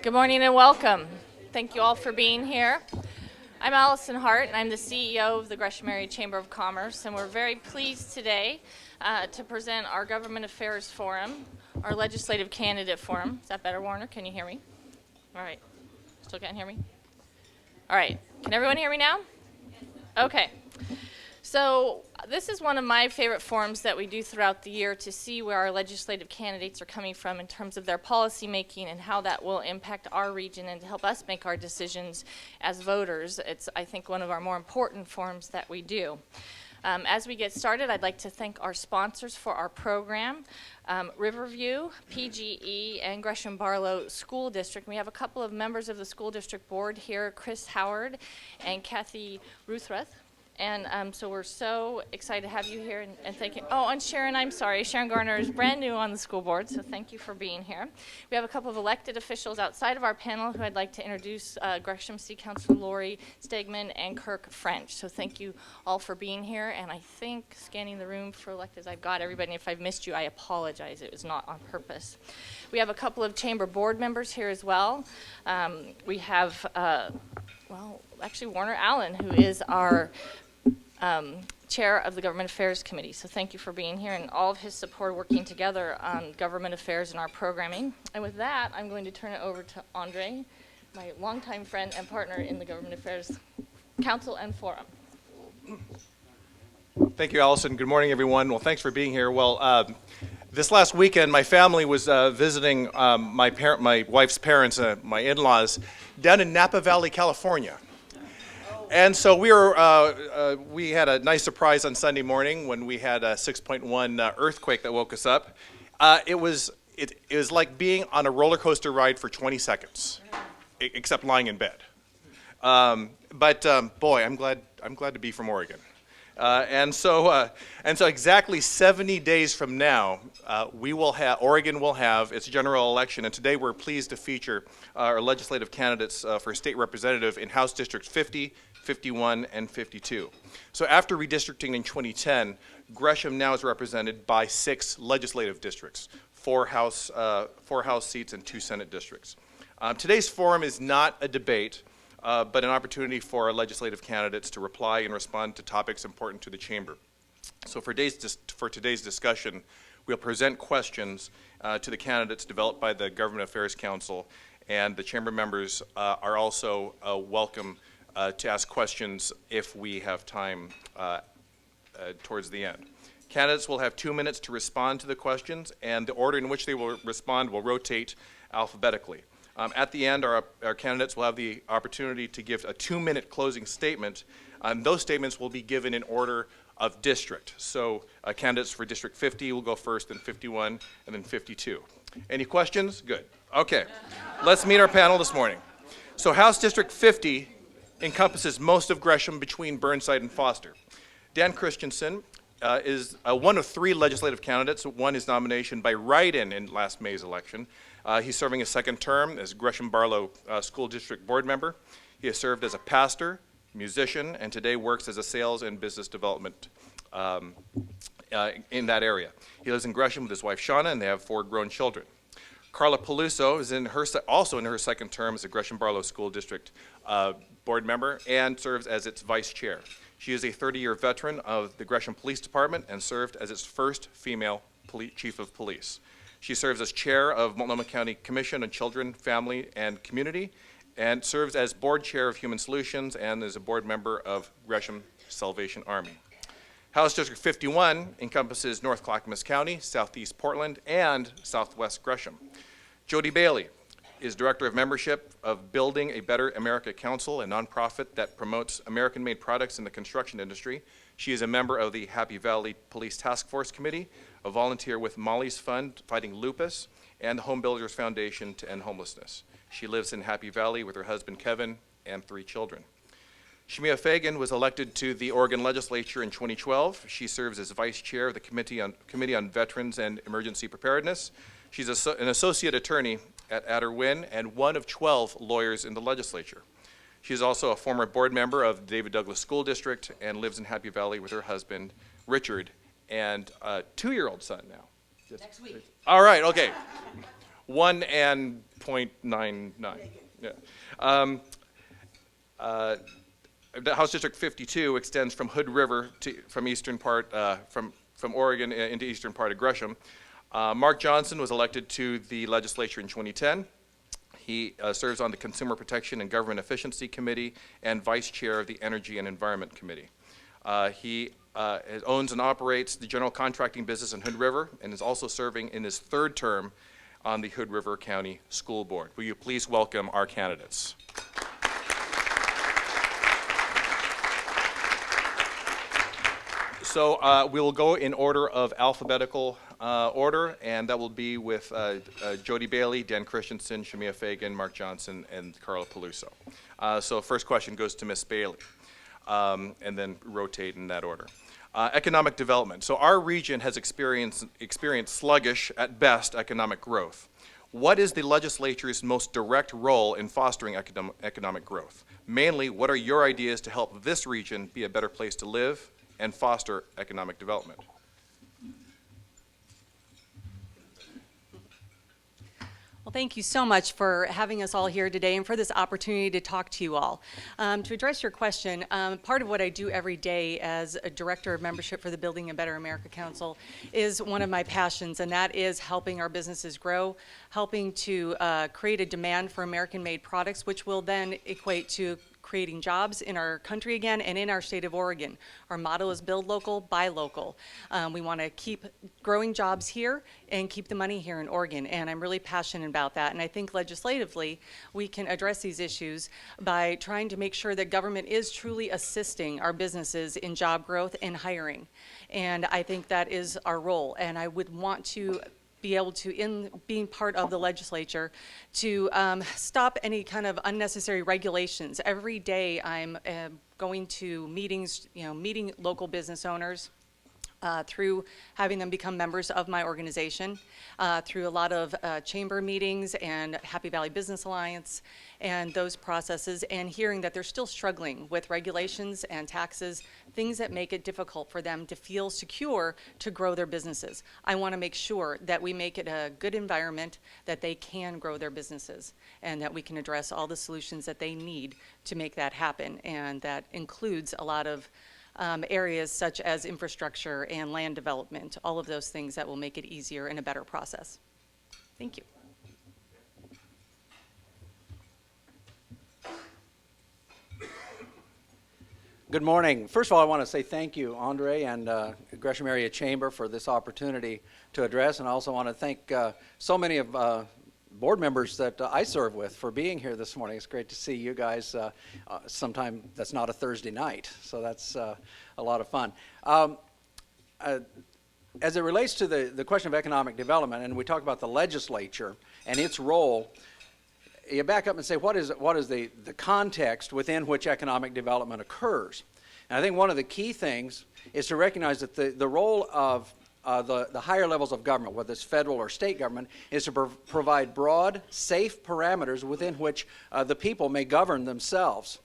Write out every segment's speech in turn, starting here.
Good morning and welcome. Thank you all for being here. I'm Allison Hart, and I'm the CEO of the Gresham Area Chamber of Commerce, and we're very pleased today to present our Government Affairs Forum, our Legislative Candidate Forum. Is that better, Warner? Can you hear me? All right. Still can't hear me? All right. Can everyone hear me now? Okay. So this is one of my favorite forums that we do throughout the year to see where our legislative candidates are coming from in terms of their policy making and how that will impact our region and to help us make our decisions as voters. It's, I think, one of our more important forums that we do. As we get started, I'd like to thank our sponsors for our program, Riverview, PGE, and Gresham Barlow School District. We have a couple of members of the school district board here, Chris Howard and Kathy Ruthrath. And so we're so excited to have you here and thank you. Oh, and Sharon, I'm sorry. Sharon Garner is brand new on the school board, so thank you for being here. We have a couple of elected officials outside of our panel who I'd like to introduce, Gresham City Councilor Lori Stegman and Kirk French. So thank you all for being here. And I think scanning the room for electeds, I've got everybody. If I've missed you, I apologize. It was not on purpose. We have a couple of chamber board members here as well. We have, actually Warner Allen, who is our chair of the Government Affairs Committee. So thank you for being here and all of his support working together on government affairs and our programming. And with that, I'm going to turn it over to Andre, my longtime friend and partner in the Government Affairs Council and Forum. Thank you, Allison. Good morning, everyone. Well, thanks for being here. Well, this last weekend, my family was visiting my wife's parents, my in-laws, down in Napa Valley, California. And so we had a nice surprise on Sunday morning when we had a 6.1 earthquake that woke us up. It was like being on a roller coaster ride for 20 seconds, except lying in bed. Boy, I'm glad to be from Oregon. And so exactly 70 days from now, Oregon will have its general election, and today we're pleased to feature our legislative candidates for state representative in House Districts 50, 51, and 52. So after redistricting in 2010, Gresham now is represented by 6 legislative districts, 4 House seats and 2 Senate districts. Today's forum is not a debate, but an opportunity for our legislative candidates to reply and respond to topics important to the chamber. So for today's discussion, we'll present questions to the candidates developed by the Government Affairs Council, and the chamber members are also welcome to ask questions if we have time towards the end. Candidates will have 2 minutes to respond to the questions, and the order in which they will respond will rotate alphabetically. At the end, our candidates will have the opportunity to give a 2-minute closing statement. Those statements will be given in order of district. So candidates for District 50 will go first, then 51, and then 52. Any questions? Good. Okay. Let's meet our panel this morning. So House District 50 encompasses most of Gresham between Burnside and Foster. Dan Christensen is one of 3 legislative candidates who won his nomination by write-in in last May's election. He's serving his 2nd term as Gresham Barlow School District Board member. He has served as a pastor, musician, and today works as a sales and business development in that area. He lives in Gresham with his wife Shauna, and they have 4 grown children. Carla Peluso is also in her 2nd term as a Gresham Barlow School District board member and serves as its vice chair. She is a 30-year veteran of the Gresham Police Department and served as its first female chief of police. She serves as chair of Multnomah County Commission on Children, Family, and Community, and serves as board chair of Human Solutions and is a board member of Gresham Salvation Army. House District 51 encompasses North Clackamas County, Southeast Portland, and Southwest Gresham. Jody Bailey is Director of Membership of Building a Better America Council, a nonprofit that promotes American-made products in the construction industry. She is a member of the Happy Valley Police Task Force Committee, a volunteer with Molly's Fund fighting lupus, and the Home Builders Foundation to end homelessness. She lives in Happy Valley with her husband Kevin and 3 children. Shemia Fagan was elected to the Oregon Legislature in 2012. She serves as vice chair of the Committee on Veterans and Emergency Preparedness. She's an associate attorney at Adder Wynn and one of 12 lawyers in the legislature. She is also a former board member of the David Douglas School District and lives in Happy Valley with her husband, Richard, and a 2-year-old son now. Next week. All right, okay. 1 and 0.99. Yeah. House District 52 extends from Hood River from eastern part, from Oregon into eastern part of Gresham. Mark Johnson was elected to the legislature in 2010. He serves on the Consumer Protection and Government Efficiency Committee and Vice Chair of the Energy and Environment Committee. He owns and operates the general contracting business in Hood River and is also serving in his 3rd term on the Hood River County School Board. Will you please welcome our candidates? So we will go in order of alphabetical order, and that will be with Jody Bailey, Dan Christensen, Shamia Fagan, Mark Johnson, and Carla Peluso. So first question goes to Ms. Bailey, and then rotate in that order. Economic development. So our region has experienced sluggish, at best, economic growth. What is the legislature's most direct role in fostering economic growth? Mainly, what are your ideas to help this region be a better place to live and foster economic development? Well, thank you so much for having us all here today and for this opportunity to talk to you all. To address your question, part of what I do every day as a director of membership for the Building a Better America Council is one of my passions, and that is helping our businesses grow, helping to create a demand for American-made products, which will then equate to creating jobs in our country again and in our state of Oregon. Our motto is build local, buy local. We want to keep growing jobs here and keep the money here in Oregon, and I'm really passionate about that. And I think legislatively we can address these issues by trying to make sure that government is truly assisting our businesses in job growth and hiring. And I think that is our role, and I would want to be able to, in being part of the legislature, to stop any kind of unnecessary regulations. Every day I'm going to meetings, meeting local business owners, through having them become members of my organization, through a lot of chamber meetings and Happy Valley Business Alliance and those processes, and hearing that they're still struggling with regulations and taxes, things that make it difficult for them to feel secure to grow their businesses. I want to make sure that we make it a good environment that they can grow their businesses and that we can address all the solutions that they need to make that happen, and that includes a lot of areas such as infrastructure and land development, all of those things that will make it easier and a better process. Thank you. Good morning. First of all, I want to say thank you, Andre, and Gresham Area Chamber for this opportunity to address, and I also want to thank so many of board members that I serve with for being here this morning. It's great to see you guys sometime that's not a Thursday night, so that's a lot of fun. As it relates to the question of economic development, and we talk about the legislature and its role, you back up and say, what is the context within which economic development occurs? And I think one of the key things is to recognize that the role of the higher levels of government, whether it's federal or state government, is to provide broad, safe parameters within which the people may govern themselves.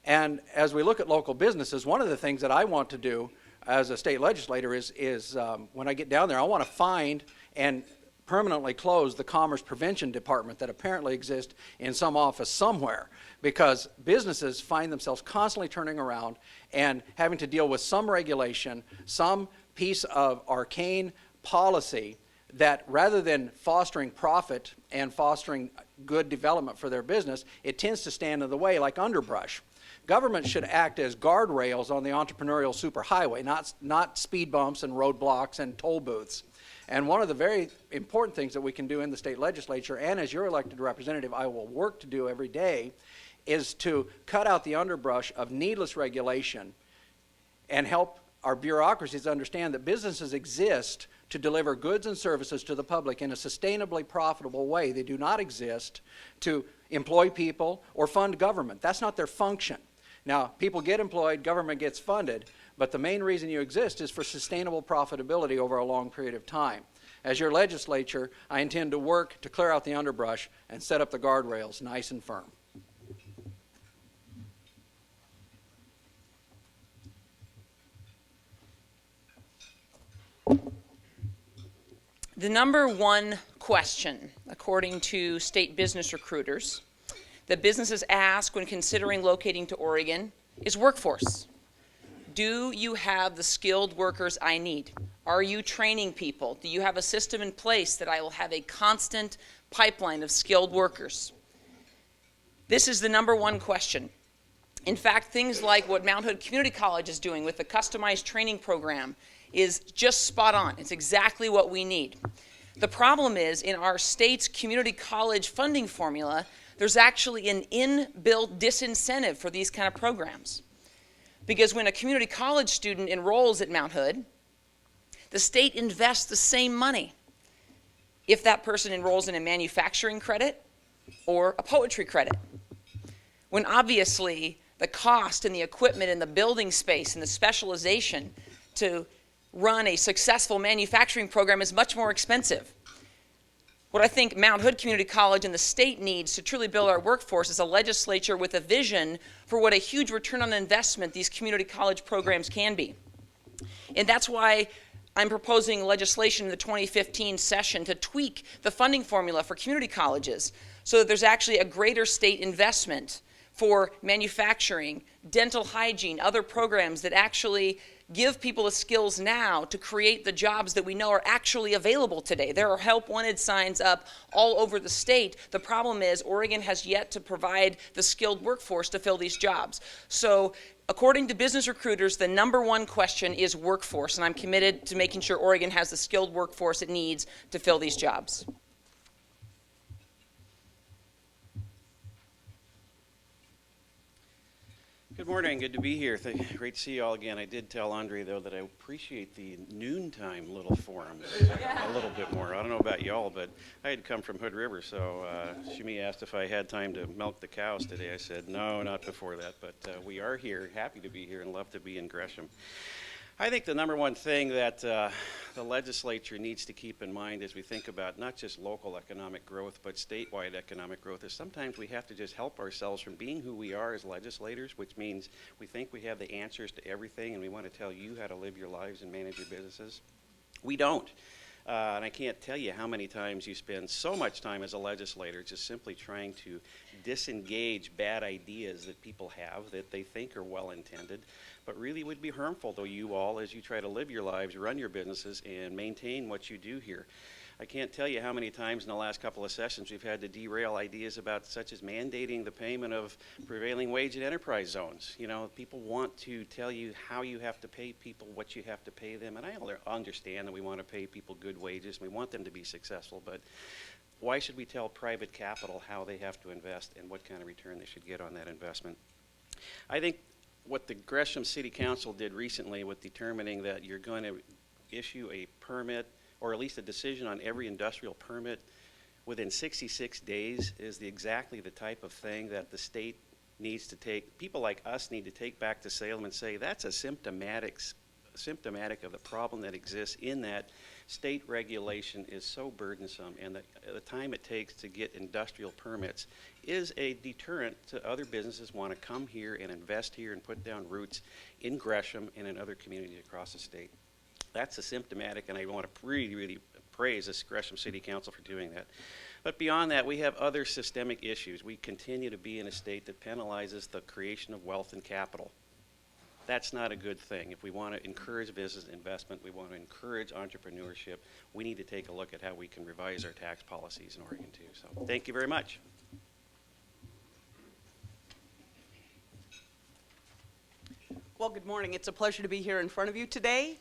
And as we look at local businesses, one of the things that I want to do as a state legislator is when I get down there, I want to find and permanently close the Commerce Prevention Department that apparently exists in some office somewhere, because businesses find themselves constantly turning around and having to deal with some regulation, some piece of arcane policy that, rather than fostering profit and fostering good development for their business, it tends to stand in the way like underbrush. Government should act as guardrails on the entrepreneurial superhighway, not speed bumps and roadblocks and toll booths. And one of the very important things that we can do in the state legislature, and as your elected representative I will work to do every day, is to cut out the underbrush of needless regulation and help our bureaucracies understand that businesses exist to deliver goods and services to the public in a sustainably profitable way. They do not exist to employ people or fund government. That's not their function. Now, people get employed, government gets funded, but the main reason you exist is for sustainable profitability over a long period of time. As your legislature, I intend to work to clear out the underbrush and set up the guardrails nice and firm. The number one question, according to state business recruiters, that businesses ask when considering locating to Oregon is workforce. Do you have the skilled workers I need? Are you training people? Do you have a system in place that I will have a constant pipeline of skilled workers? This is the number one question. In fact, things like what Mount Hood Community College is doing with the customized training program is just spot on. It's exactly what we need. The problem is, in our state's community college funding formula, there's actually an inbuilt disincentive for these kind of programs. Because when a community college student enrolls at Mount Hood, the state invests the same money if that person enrolls in a manufacturing credit or a poetry credit. When obviously the cost and the equipment and the building space and the specialization to run a successful manufacturing program is much more expensive. What I think Mount Hood Community College and the state needs to truly build our workforce is a legislature with a vision for what a huge return on investment these community college programs can be. And that's why I'm proposing legislation in the 2015 session to tweak the funding formula for community colleges so that there's actually a greater state investment for manufacturing, dental hygiene, other programs that actually give people the skills now to create the jobs that we know are actually available today. There are help wanted signs up all over the state. The problem is Oregon has yet to provide the skilled workforce to fill these jobs. So according to business recruiters, the number one question is workforce, and I'm committed to making sure Oregon has the skilled workforce it needs to fill these jobs. Good morning. Good to be here. Great to see you all again. I did tell Andre, though, that I appreciate the noontime little forums a little bit more. I don't know about y'all, but I had come from Hood River, so Shimi asked if I had time to milk the cows today. I said, no, not before that, but we are here, happy to be here, and love to be in Gresham. I think the number one thing that the legislature needs to keep in mind as we think about not just local economic growth, but statewide economic growth is sometimes we have to just help ourselves from being who we are as legislators, which means we think we have the answers to everything and we want to tell you how to live your lives and manage your businesses. We don't. And I can't tell you how many times you spend so much time as a legislator just simply trying to disengage bad ideas that people have that they think are well-intended, but really would be harmful to you all as you try to live your lives, run your businesses, and maintain what you do here. I can't tell you how many times in the last couple of sessions we've had to derail ideas about such as mandating the payment of prevailing wage in enterprise zones. You know, people want to tell you how you have to pay people, what you have to pay them, and I understand that we want to pay people good wages and we want them to be successful, but why should we tell private capital how they have to invest and what kind of return they should get on that investment? I think what the Gresham City Council did recently with determining that you're going to issue a permit or at least a decision on every industrial permit within 66 days is exactly the type of thing that the state needs to take, people like us need to take back to Salem and say that's a symptomatic of the problem that exists in that state regulation is so burdensome and the time it takes to get industrial permits is a deterrent to other businesses want to come here and invest here and put down roots in Gresham and in other communities across the state. That's a symptomatic, and I want to really, really praise this Gresham City Council for doing that. But beyond that, we have other systemic issues. We continue to be in a state that penalizes the creation of wealth and capital. That's not a good thing. If we want to encourage business investment, we want to encourage entrepreneurship, we need to take a look at how we can revise our tax policies in Oregon too. So thank you very much. Well, good morning. It's a pleasure to be here in front of you today.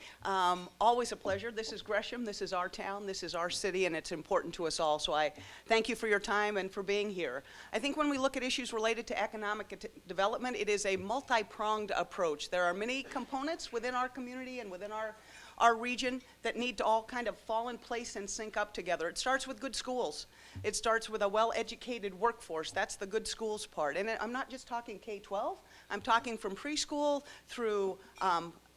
Always a pleasure. This is Gresham. This is our town. This is our city, and it's important to us all. So I thank you for your time and for being here. I think when we look at issues related to economic development, it is a multi-pronged approach. There are many components within our community and within our region that need to all kind of fall in place and sync up together. It starts with good schools. It starts with a well-educated workforce. That's the good schools part. And I'm not just talking K-12. I'm talking from preschool through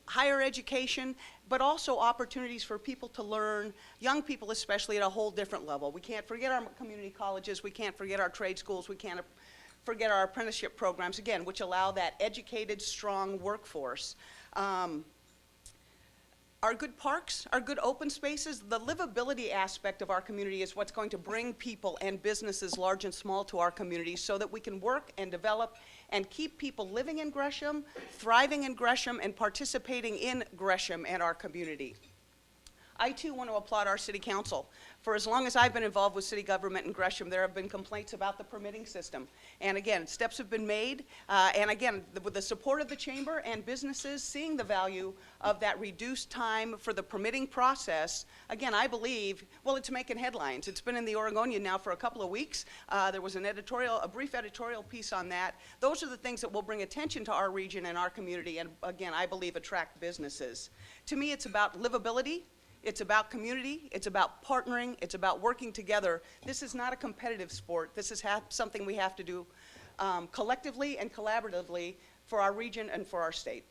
higher education, but also opportunities for people to learn, young people especially, at a whole different level. We can't forget our community colleges. We can't forget our trade schools. We can't forget our apprenticeship programs, again, which allow that educated, strong workforce. our good parks, our good open spaces, the livability aspect of our community is what's going to bring people and businesses large and small to our community so that we can work and develop and keep people living in Gresham, thriving in Gresham, and participating in Gresham and our community. I too want to applaud our city council. For as long as I've been involved with city government in Gresham, there have been complaints about the permitting system. And again, steps have been made. And again, with the support of the chamber and businesses seeing the value of that reduced time for the permitting process, again, I believe, well, it's making headlines. It's been in the Oregonian now for a couple of weeks. There was a brief editorial piece on that. Those are the things that will bring attention to our region and our community, and again, I believe attract businesses. To me, it's about livability. It's about community, it's about partnering, it's about working together. This is not a competitive sport. This is something we have to do collectively and collaboratively for our region and for our state.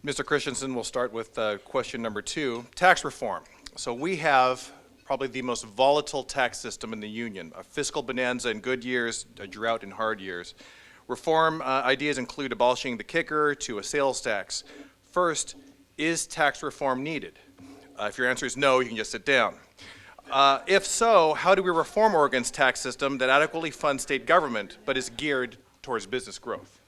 Mr. Christensen, we'll start with question number 2, tax reform. So we have probably the most volatile tax system in the union, a fiscal bonanza in good years, a drought in hard years. Reform ideas include abolishing the kicker to a sales tax. First, is tax reform needed? If your answer is no, you can just sit down. If so, how do we reform Oregon's tax system that adequately funds state government but is geared towards business growth?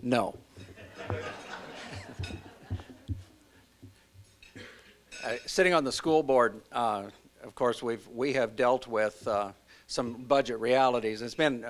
No. Sitting on the school board, of course, we have dealt with some budget realities. It's been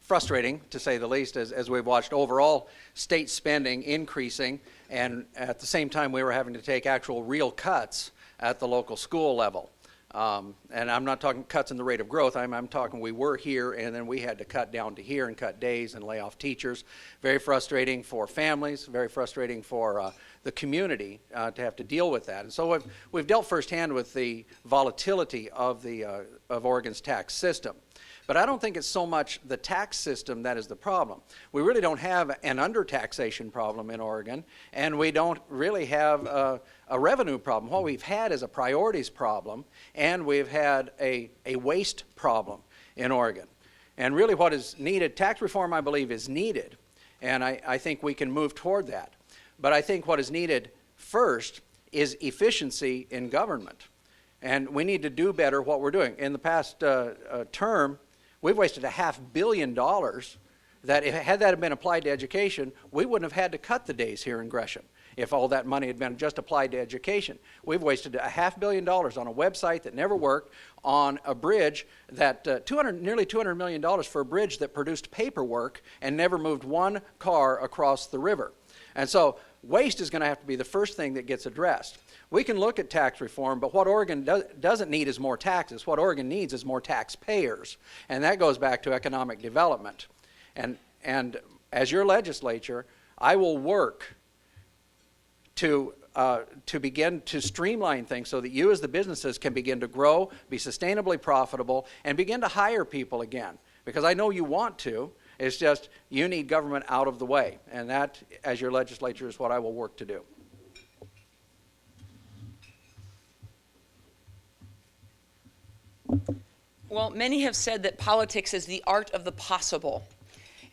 frustrating, to say the least, as we've watched overall state spending increasing, and at the same time we were having to take actual real cuts at the local school level. And I'm not talking cuts in the rate of growth. I'm talking we were here and then we had to cut down to here and cut days and lay off teachers. Very frustrating for families, very frustrating for the community to have to deal with that. And so we've dealt firsthand with the volatility of Oregon's tax system. But I don't think it's so much the tax system that is the problem. We really don't have an undertaxation problem in Oregon, and we don't really have a revenue problem. What we've had is a priorities problem, and we've had a waste problem in Oregon. And really what is needed, tax reform I believe is needed, and I think we can move toward that. But I think what is needed first is efficiency in government. And we need to do better what we're doing. In the past term, we've wasted $500 million that had that been applied to education, we wouldn't have had to cut the days here in Gresham if all that money had been just applied to education. We've wasted $500 million on a website that never worked, on a bridge that, nearly $200 million for a bridge that produced paperwork and never moved one car across the river. And so waste is going to have to be the first thing that gets addressed. We can look at tax reform, but what Oregon doesn't need is more taxes. What Oregon needs is more taxpayers, and that goes back to economic development. And as your legislature, I will work to begin to streamline things so that you as the businesses can begin to grow, be sustainably profitable, and begin to hire people again. Because I know you want to. It's just you need government out of the way, and that, as your legislature, is what I will work to do. Well, many have said that politics is the art of the possible.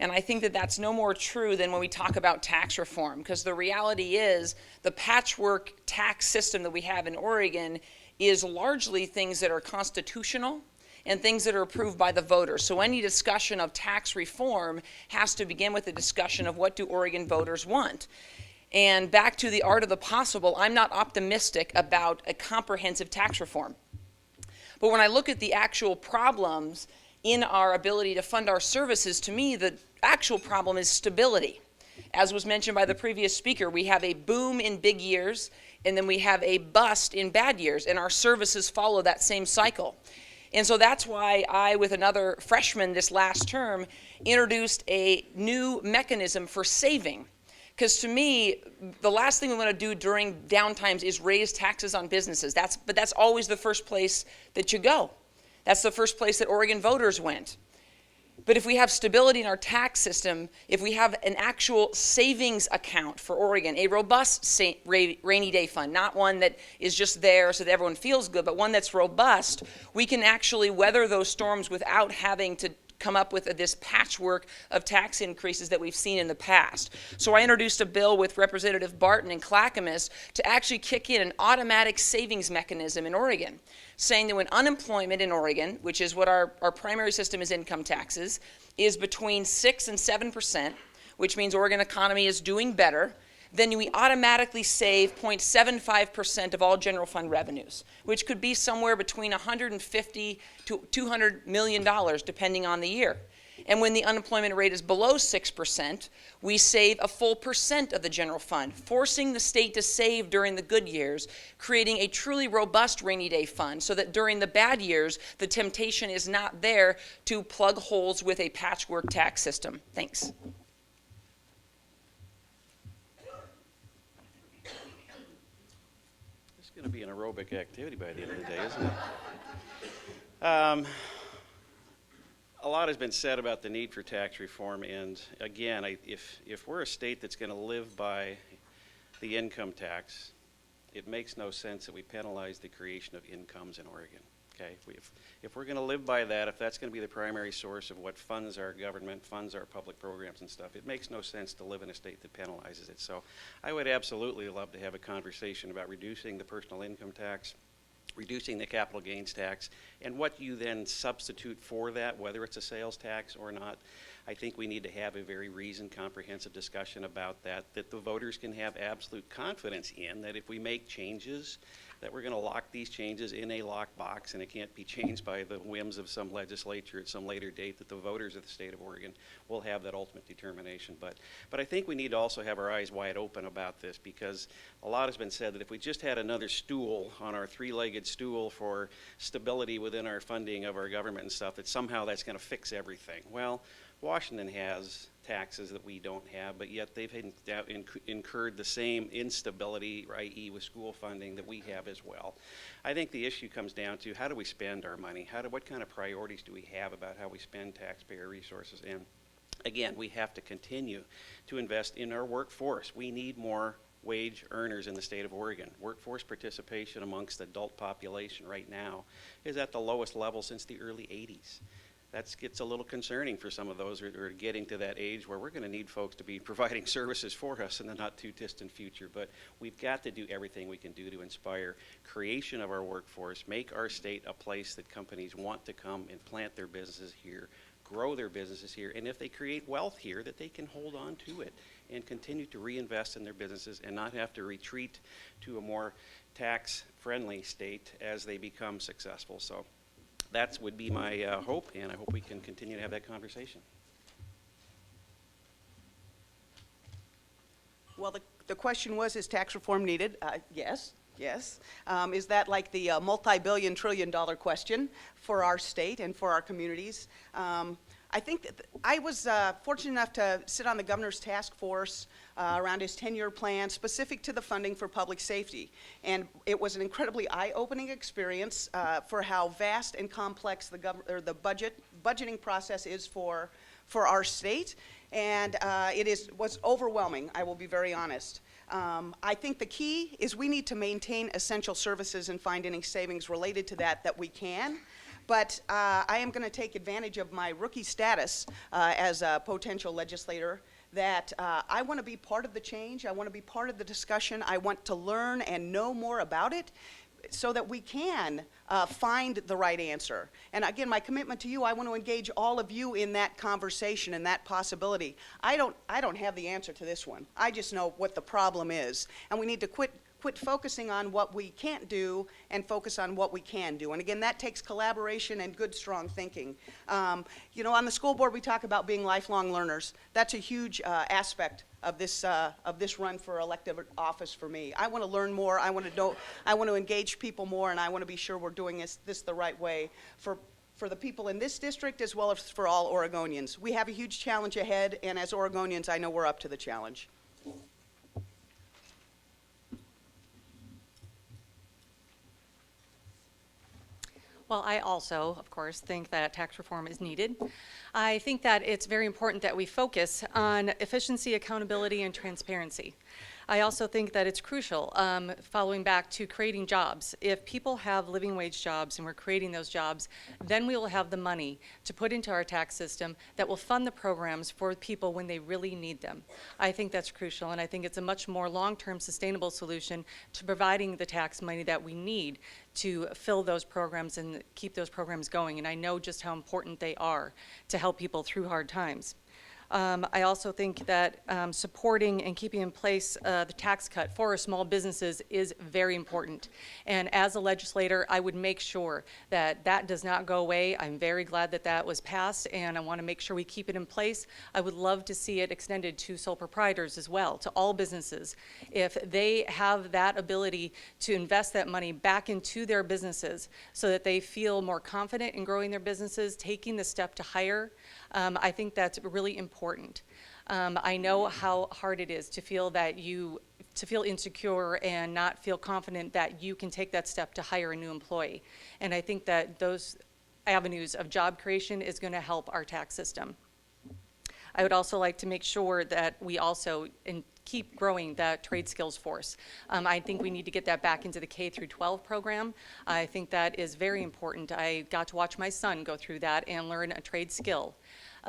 And I think that that's no more true than when we talk about tax reform, because the reality is the patchwork tax system that we have in Oregon is largely things that are constitutional and things that are approved by the voters. So any discussion of tax reform has to begin with a discussion of what do Oregon voters want. And back to the art of the possible, I'm not optimistic about a comprehensive tax reform. But when I look at the actual problems in our ability to fund our services, to me, the actual problem is stability. As was mentioned by the previous speaker, we have a boom in big years, and then we have a bust in bad years, and our services follow that same cycle. And so that's why I, with another freshman this last term, introduced a new mechanism for saving. Because to me, the last thing we want to do during downtimes is raise taxes on businesses. But that's always the first place that you go. That's the first place that Oregon voters went. But if we have stability in our tax system, if we have an actual savings account for Oregon, a robust rainy day fund, not one that is just there so that everyone feels good, but one that's robust, we can actually weather those storms without having to come up with this patchwork of tax increases that we've seen in the past. So I introduced a bill with Representative Barton and Clackamas to actually kick in an automatic savings mechanism in Oregon, saying that when unemployment in Oregon, which is what our primary system is income taxes, is between 6 and 7%, which means Oregon economy is doing better, then we automatically save 0.75% of all general fund revenues, which could be somewhere between $150 to $200 million, depending on the year. And when the unemployment rate is below 6%, we save a full percent of the general fund, forcing the state to save during the good years, creating a truly robust rainy day fund so that during the bad years, the temptation is not there to plug holes with a patchwork tax system. Thanks. It's going to be an aerobic activity by the end of the day, isn't it? A lot has been said about the need for tax reform, and again, if we're a state that's going to live by the income tax, it makes no sense that we penalize the creation of incomes in Oregon. Okay, if we're going to live by that, if that's going to be the primary source of what funds our government, funds our public programs and stuff, it makes no sense to live in a state that penalizes it. So I would absolutely love to have a conversation about reducing the personal income tax, reducing the capital gains tax, and what you then substitute for that, whether it's a sales tax or not. I think we need to have a very reasoned, comprehensive discussion about that the voters can have absolute confidence in, that if we make changes, that we're going to lock these changes in a locked box and it can't be changed by the whims of some legislature at some later date, that the voters of the state of Oregon will have that ultimate determination. But I think we need to also have our eyes wide open about this, because a lot has been said that if we just had another stool on our three-legged stool for stability within our funding of our government and stuff, that somehow that's going to fix everything. Well, Washington has taxes that we don't have, but yet they've incurred the same instability, i.e. with school funding, that we have as well. I think the issue comes down to, how do we spend our money? What kind of priorities do we have about how we spend taxpayer resources? And again, we have to continue to invest in our workforce. We need more wage earners in the state of Oregon. Workforce participation amongst the adult population right now is at the lowest level since the early 80s. That gets a little concerning for some of those who are getting to that age where we're going to need folks to be providing services for us in the not too distant future. But we've got to do everything we can do to inspire creation of our workforce, make our state a place that companies want to come and plant their businesses here, grow their businesses here, and if they create wealth here, that they can hold on to it and continue to reinvest in their businesses and not have to retreat to a more tax-friendly state as they become successful. So that would be my hope, and I hope we can continue to have that conversation. Well, the question was, is tax reform needed? Yes. Yes. Is that like the multi-billion, trillion-dollar question for our state and for our communities? I think that I was fortunate enough to sit on the governor's task force around his 10-year plan specific to the funding for public safety. And it was an incredibly eye-opening experience for how vast and complex the budgeting process is for our state. And it was overwhelming, I will be very honest. I think the key is we need to maintain essential services and find any savings related to that we can. But I am going to take advantage of my rookie status as a potential legislator, that I want to be part of the change. I want to be part of the discussion. I want to learn and know more about it so that we can find the right answer. And again, my commitment to you, I want to engage all of you in that conversation and that possibility. I don't have the answer to this one. I just know what the problem is. And we need to quit focusing on what we can't do and focus on what we can do. And again, that takes collaboration and good, strong thinking. You know, on the school board, we talk about being lifelong learners. That's a huge aspect of this run for elective office for me. I want to learn more. I want to engage people more, and I want to be sure we're doing this the right way for the people in this district as well as for all Oregonians. We have a huge challenge ahead, and as Oregonians, I know we're up to the challenge. Well, I also, of course, think that tax reform is needed. I think that it's very important that we focus on efficiency, accountability, and transparency. I also think that it's crucial, following back to creating jobs. If people have living wage jobs and we're creating those jobs, then we will have the money to put into our tax system that will fund the programs for people when they really need them. I think that's crucial, and I think it's a much more long-term sustainable solution to providing the tax money that we need to fill those programs and keep those programs going. And I know just how important they are to help people through hard times. I also think that supporting and keeping in place the tax cut for our small businesses is very important. And as a legislator, I would make sure that that does not go away. I'm very glad that that was passed, and I want to make sure we keep it in place. I would love to see it extended to sole proprietors as well, to all businesses. If they have that ability to invest that money back into their businesses so that they feel more confident in growing their businesses, taking the step to hire, I think that's really important. I know how hard it is to feel insecure and not feel confident that you can take that step to hire a new employee. And I think that those avenues of job creation is going to help our tax system. I would also like to make sure that we also keep growing that trade skills force. I think we need to get that back into the K through 12 program. I think that is very important. I got to watch my son go through that and learn a trade skill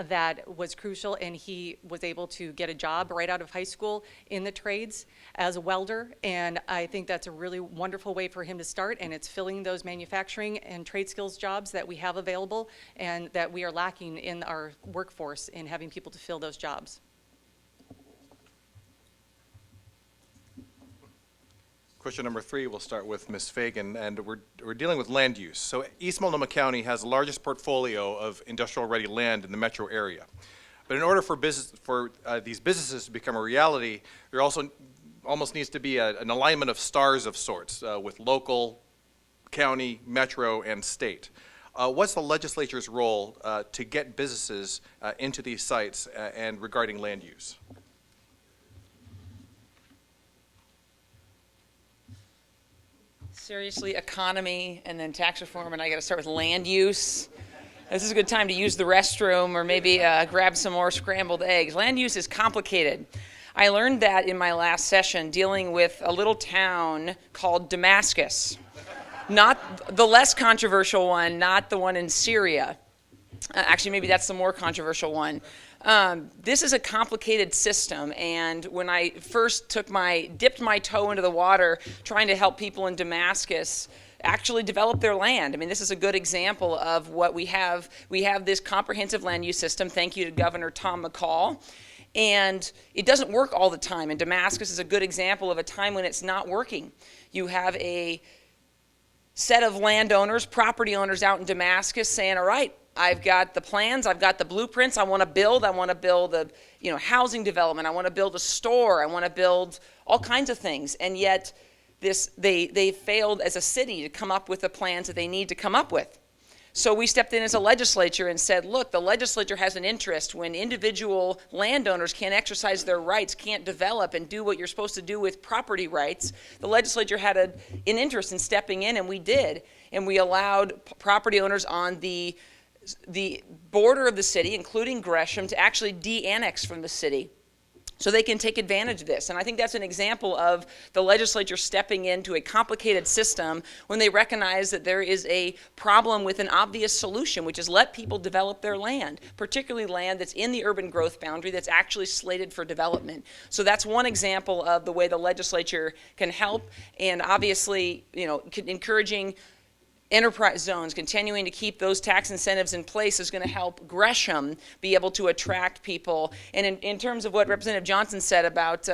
that was crucial, and he was able to get a job right out of high school in the trades as a welder, and I think that's a really wonderful way for him to start, and it's filling those manufacturing and trade skills jobs that we have available and that we are lacking in our workforce in having people to fill those jobs. Question number 3, we'll start with Ms. Fagan, and we're dealing with land use. So East Multnomah County has the largest portfolio of industrial-ready land in the metro area. But in order for these businesses to become a reality, there also almost needs to be an alignment of stars of sorts with local, county, metro, and state. What's the legislature's role to get businesses into these sites and regarding land use? Seriously, economy and then tax reform, and I got to start with land use. This is a good time to use the restroom or maybe grab some more scrambled eggs. Land use is complicated. I learned that in my last session dealing with a little town called Damascus. Not the less controversial one, not the one in Syria. Actually, maybe that's the more controversial one. This is a complicated system, and when I first dipped my toe into the water trying to help people in Damascus actually develop their land. I mean, this is a good example of what we have. We have this comprehensive land use system, thank you to Governor Tom McCall, and it doesn't work all the time, and Damascus is a good example of a time when it's not working. You have a set of landowners, property owners out in Damascus saying, all right, I've got the plans, I've got the blueprints, I want to build a housing development, I want to build a store, I want to build all kinds of things, and yet they failed as a city to come up with the plans that they need to come up with. So we stepped in as a legislature and said, look, the legislature has an interest when individual landowners can't exercise their rights, can't develop and do what you're supposed to do with property rights. The legislature had an interest in stepping in, and we did. And we allowed property owners on the border of the city, including Gresham, to actually de-annex from the city so they can take advantage of this. And I think that's an example of the legislature stepping into a complicated system when they recognize that there is a problem with an obvious solution, which is let people develop their land, particularly land that's in the urban growth boundary that's actually slated for development. So that's one example of the way the legislature can help, and obviously, encouraging enterprise zones, continuing to keep those tax incentives in place is going to help Gresham be able to attract people. And in terms of what Representative Johnson said about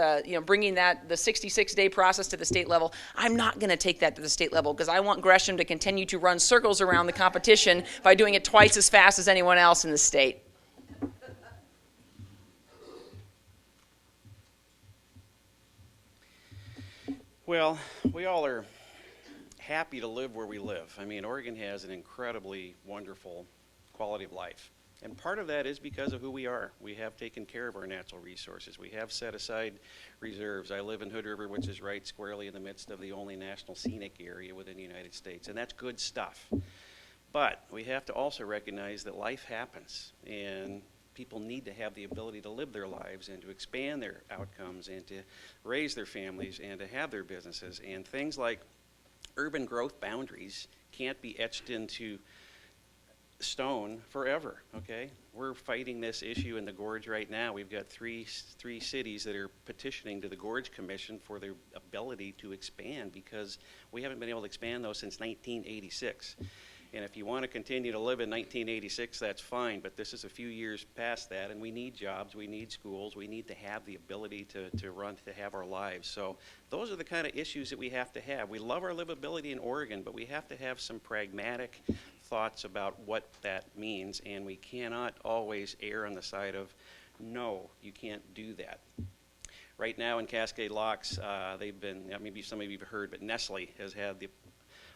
bringing the 66-day process to the state level, I'm not going to take that to the state level because I want Gresham to continue to run circles around the competition by doing it twice as fast as anyone else in the state. Well, we all are happy to live where we live. I mean, Oregon has an incredibly wonderful quality of life. And part of that is because of who we are. We have taken care of our natural resources. We have set aside reserves. I live in Hood River, which is right squarely in the midst of the only national scenic area within the United States. And that's good stuff. But we have to also recognize that life happens, and people need to have the ability to live their lives and to expand their outcomes and to raise their families and to have their businesses. And things like urban growth boundaries can't be etched into stone forever, okay? We're fighting this issue in the Gorge right now. We've got three cities that are petitioning to the Gorge Commission for their ability to expand because we haven't been able to expand those since 1986. And if you want to continue to live in 1986, that's fine, but this is a few years past that, and we need jobs, we need schools, we need to have the ability to run, to have our lives. So those are the kind of issues that we have to have. We love our livability in Oregon, but we have to have some pragmatic thoughts about what that means, and we cannot always err on the side of, no, you can't do that. Right now in Cascade Locks, they've been, maybe some of you have heard, but Nestle has had the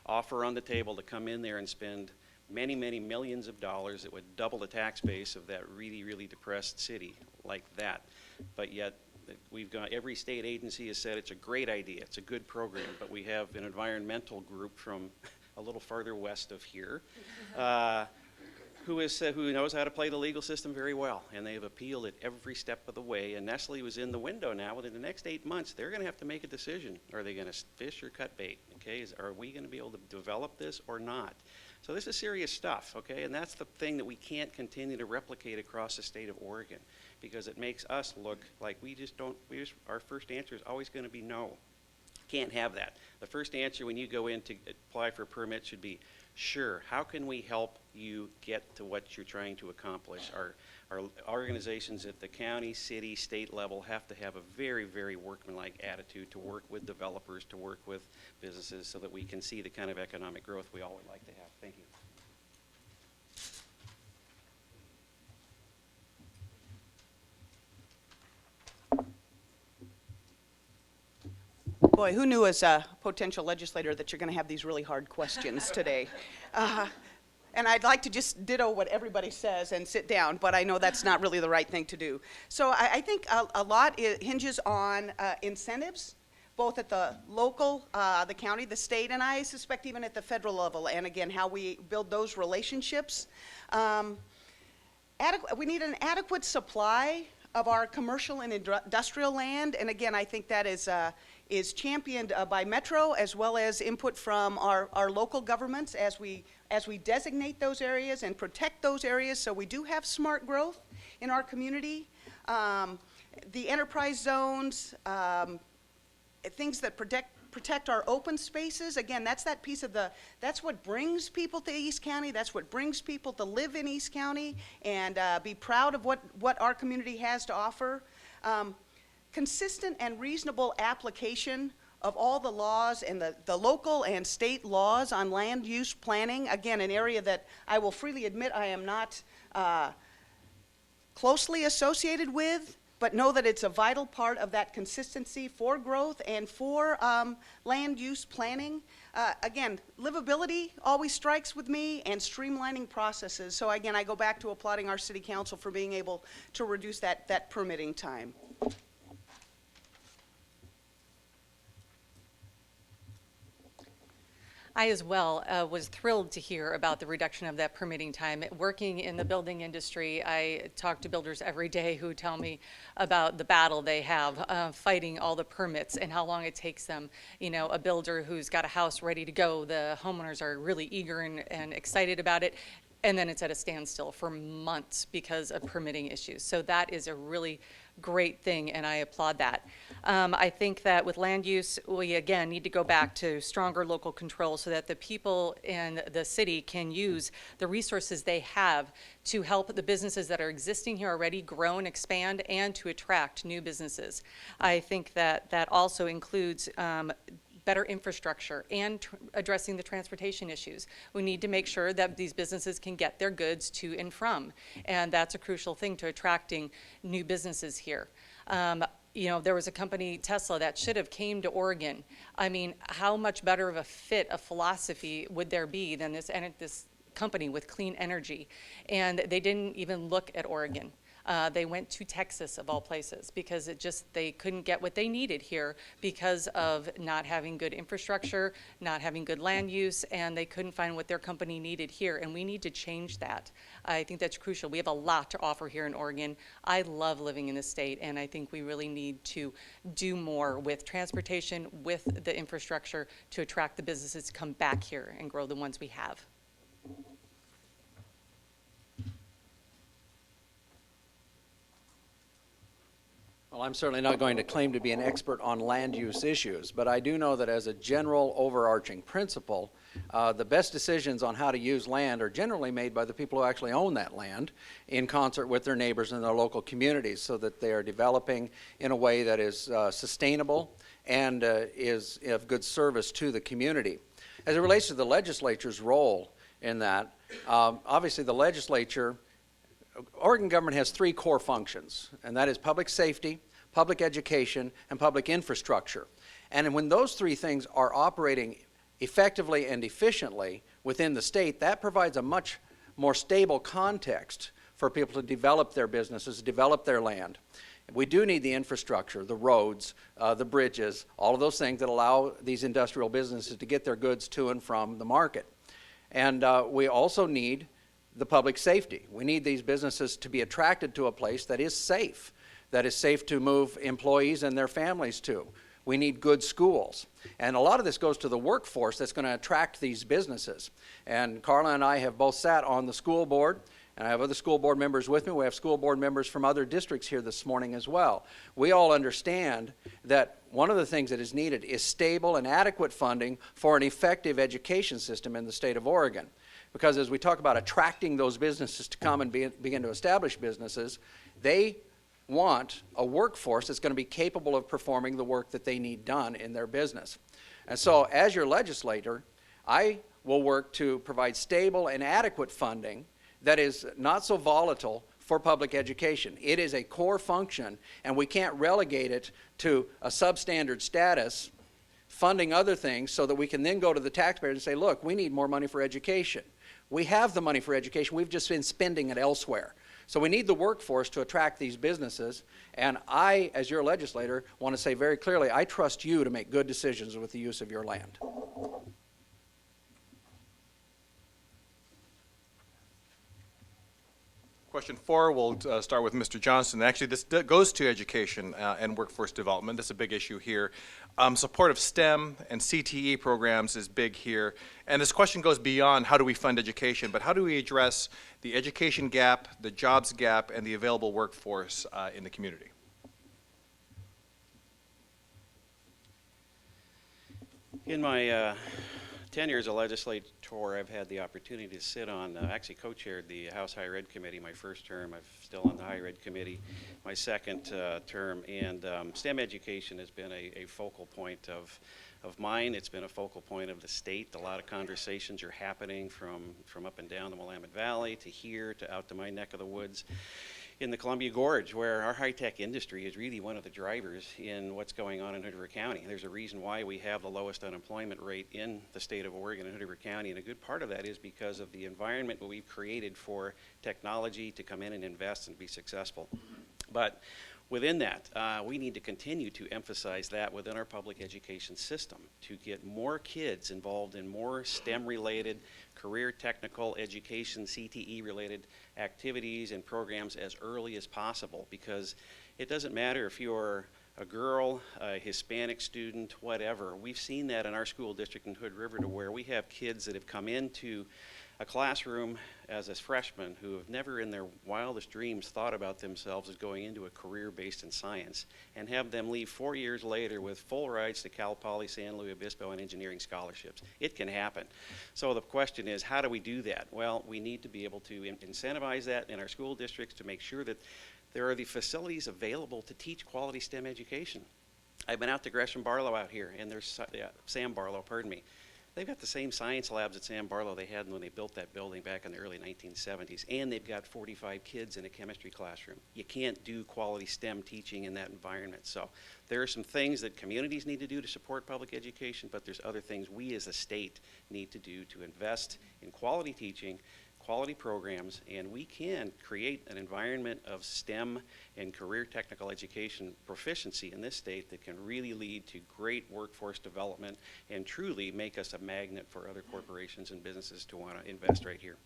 offer on the table to come in there and spend many, many millions of dollars that would double the tax base of that really, really depressed city like that. But yet, we've got, every state agency has said it's a great idea, it's a good program, but we have an environmental group from a little farther west of here who knows how to play the legal system very well, and they have appealed it every step of the way, and Nestle was in the window now. Within the next 8 months, they're going to have to make a decision. Are they going to fish or cut bait, okay? Are we going to be able to develop this or not? So this is serious stuff, okay? And that's the thing that we can't continue to replicate across the state of Oregon, because it makes us look like our first answer is always going to be no. Can't have that. The first answer when you go in to apply for a permit should be, sure, how can we help you get to what you're trying to accomplish? Our organizations at the county, city, state level have to have a very, very workmanlike attitude to work with developers, to work with businesses so that we can see the kind of economic growth we all would like to have. Thank you. Boy, who knew as a potential legislator that you're going to have these really hard questions today? And I'd like to just ditto what everybody says and sit down, but I know that's not really the right thing to do. So I think a lot hinges on incentives, both at the local, the county, the state, and I suspect even at the federal level, and again, how we build those relationships. We need an adequate supply of our commercial and industrial land, and again, I think that is championed by Metro as well as input from our local governments as we designate those areas and protect those areas so we do have smart growth in our community. The enterprise zones, things that protect our open spaces. Again, that's that piece of that's what brings people to East County. That's what brings people to live in East County and be proud of what our community has to offer. Consistent and reasonable application of all the laws and the local and state laws on land use planning. Again, an area that I will freely admit I am not closely associated with, but know that it's a vital part of that consistency for growth and for land use planning. Again, livability always strikes with me, and streamlining processes. So again, I go back to applauding our city council for being able to reduce that permitting time. I as well was thrilled to hear about the reduction of that permitting time. Working in the building industry, I talk to builders every day who tell me about the battle they have fighting all the permits and how long it takes them. You know, a builder who's got a house ready to go, the homeowners are really eager and excited about it, and then it's at a standstill for months because of permitting issues. So that is a really great thing, and I applaud that. I think that with land use, we again need to go back to stronger local control so that the people in the city can use the resources they have to help the businesses that are existing here already grow and expand and to attract new businesses. I think that that also includes better infrastructure and addressing the transportation issues. We need to make sure that these businesses can get their goods to and from, and that's a crucial thing to attracting new businesses here. You know, there was a company, Tesla, that should have came to Oregon. I mean, how much better of a fit, a philosophy would there be than this company with clean energy? And they didn't even look at Oregon. They went to Texas, of all places, because they couldn't get what they needed here because of not having good infrastructure, not having good land use, and they couldn't find what their company needed here. And we need to change that. I think that's crucial. We have a lot to offer here in Oregon. I love living in this state, and I think we really need to do more with transportation, with the infrastructure to attract the businesses to come back here and grow the ones we have. Well, I'm certainly not going to claim to be an expert on land use issues, but I do know that as a general overarching principle, the best decisions on how to use land are generally made by the people who actually own that land in concert with their neighbors and their local communities, so that they are developing in a way that is sustainable and is of good service to the community. As it relates to the legislature's role in that, obviously the legislature, Oregon government has three core functions, and that is public safety, public education, and public infrastructure. And when those three things are operating effectively and efficiently within the state, that provides a much more stable context for people to develop their businesses, develop their land. We do need the infrastructure, the roads, the bridges, all of those things that allow these industrial businesses to get their goods to and from the market. And we also need the public safety. We need these businesses to be attracted to a place that is safe to move employees and their families to. We need good schools. And a lot of this goes to the workforce that's going to attract these businesses. And Carla and I have both sat on the school board, and I have other school board members with me. We have school board members from other districts here this morning as well. We all understand that one of the things that is needed is stable and adequate funding for an effective education system in the state of Oregon. Because as we talk about attracting those businesses to come and begin to establish businesses, they want a workforce that's going to be capable of performing the work that they need done in their business. And so as your legislator, I will work to provide stable and adequate funding that is not so volatile for public education. It is a core function, and we can't relegate it to a substandard status, funding other things so that we can then go to the taxpayer and say, look, we need more money for education. We have the money for education. We've just been spending it elsewhere. So we need the workforce to attract these businesses. And I, as your legislator, want to say very clearly, I trust you to make good decisions with the use of your land. Question 4, we'll start with Mr. Johnson. Actually, this goes to education and workforce development. This is a big issue here. Support of STEM and CTE programs is big here. And this question goes beyond how do we fund education, but how do we address the education gap, the jobs gap, and the available workforce in the community? In my tenure as a legislator, I've had the opportunity to sit on, actually co-chaired the House Higher Ed Committee my first term. I'm still on the Higher Ed Committee my second term, and STEM education has been a focal point of mine. It's been a focal point of the state. A lot of conversations are happening from up and down the Willamette Valley to here to out to my neck of the woods in the Columbia Gorge, where our high-tech industry is really one of the drivers in what's going on in Hood River County. There's a reason why we have the lowest unemployment rate in the state of Oregon and Hood River County, and a good part of that is because of the environment that we've created for technology to come in and invest and be successful. But within that, we need to continue to emphasize that within our public education system to get more kids involved in more STEM-related, career technical education, CTE-related activities and programs as early as possible, because it doesn't matter if you're a girl, a Hispanic student, whatever. We've seen that in our school district in Hood River, to where we have kids that have come into a classroom as a freshman who have never in their wildest dreams thought about themselves as going into a career based in science, and have them leave 4 years later with full rides to Cal Poly, San Luis Obispo, and engineering scholarships. It can happen. So the question is, how do we do that? Well, we need to be able to incentivize that in our school districts to make sure that there are the facilities available to teach quality STEM education. I've been out to Gresham Barlow out here, and there's Sam Barlow, pardon me. They've got the same science labs at Sam Barlow they had when they built that building back in the early 1970s, and they've got 45 kids in a chemistry classroom. You can't do quality STEM teaching in that environment. So there are some things that communities need to do to support public education, but there's other things we as a state need to do to invest in quality teaching quality programs, and we can create an environment of STEM and career technical education proficiency in this state that can really lead to great workforce development and truly make us a magnet for other corporations and businesses to want to invest right here.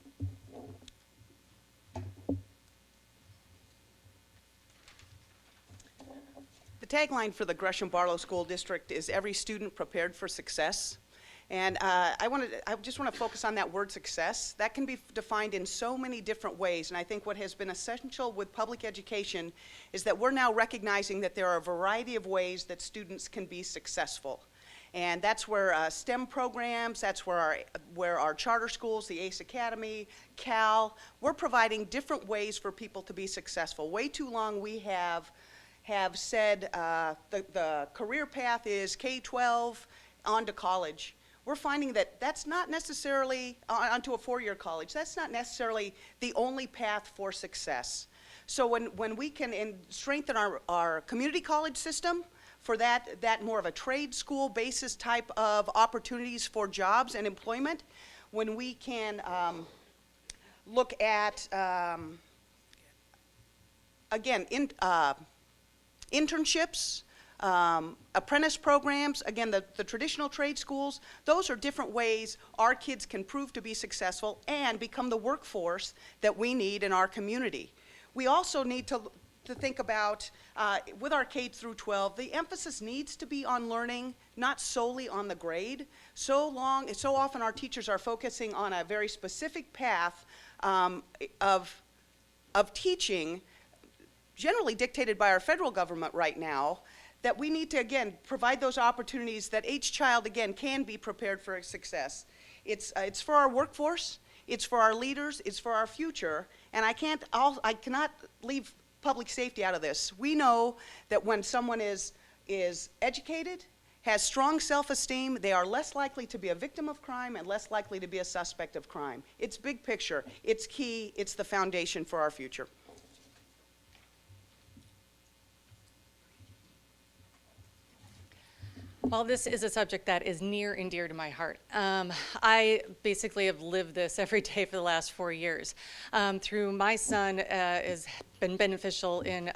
The tagline for the Gresham Barlow School District is "Every student prepared for success." And I just want to focus on that word success. That can be defined in so many different ways, and I think what has been essential with public education is that we're now recognizing that there are a variety of ways that students can be successful. And that's where STEM programs, that's where our charter schools, the ACE Academy, Cal, we're providing different ways for people to be successful. Way too long we have said the career path is K-12 on to college. We're finding that that's not necessarily, onto a four-year college, that's not necessarily the only path for success. So when we can strengthen our community college system for that more of a trade school basis type of opportunities for jobs and employment, when we can look at, again, internships, apprentice programs, again, the traditional trade schools, those are different ways our kids can prove to be successful and become the workforce that we need in our community. We also need to think about, with our K through 12, the emphasis needs to be on learning, not solely on the grade. So often our teachers are focusing on a very specific path of teaching, generally dictated by our federal government right now, that we need to, again, provide those opportunities that each child, again, can be prepared for success. It's for our workforce, it's for our leaders, it's for our future, and I cannot leave public safety out of this. We know that when someone is educated, has strong self-esteem, they are less likely to be a victim of crime and less likely to be a suspect of crime. It's big picture, it's key, it's the foundation for our future. Well, this is a subject that is near and dear to my heart. I basically have lived this every day for the last 4 years. Through my son has been beneficial in,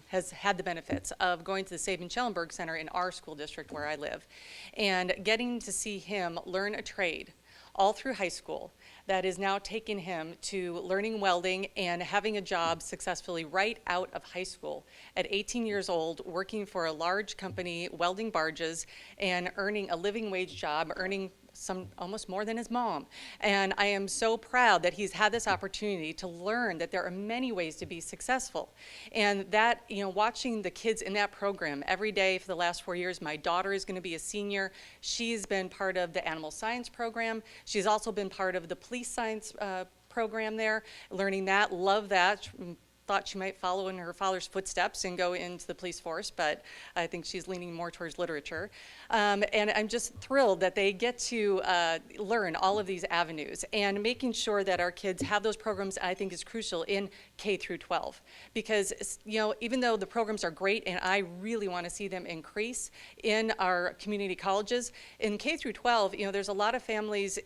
has had the benefits of going to the Sabin-Schellenberg Center in our school district where I live, and getting to see him learn a trade all through high school that is now taking him to learning welding and having a job successfully right out of high school at 18 years old, working for a large company, welding barges, and earning a living wage job, earning almost more than his mom. And I am so proud that he's had this opportunity to learn that there are many ways to be successful. And that, watching the kids in that program every day for the last 4 years, my daughter is going to be a senior. She's been part of the animal science program. She's also been part of the police science program there, learning that, love that. Thought she might follow in her father's footsteps and go into the police force, but I think she's leaning more towards literature. And I'm just thrilled that they get to learn all of these avenues, and making sure that our kids have those programs, I think, is crucial in K through 12. Because, even though the programs are great and I really want to see them increase in our community colleges, in K through 12, there's a lot of families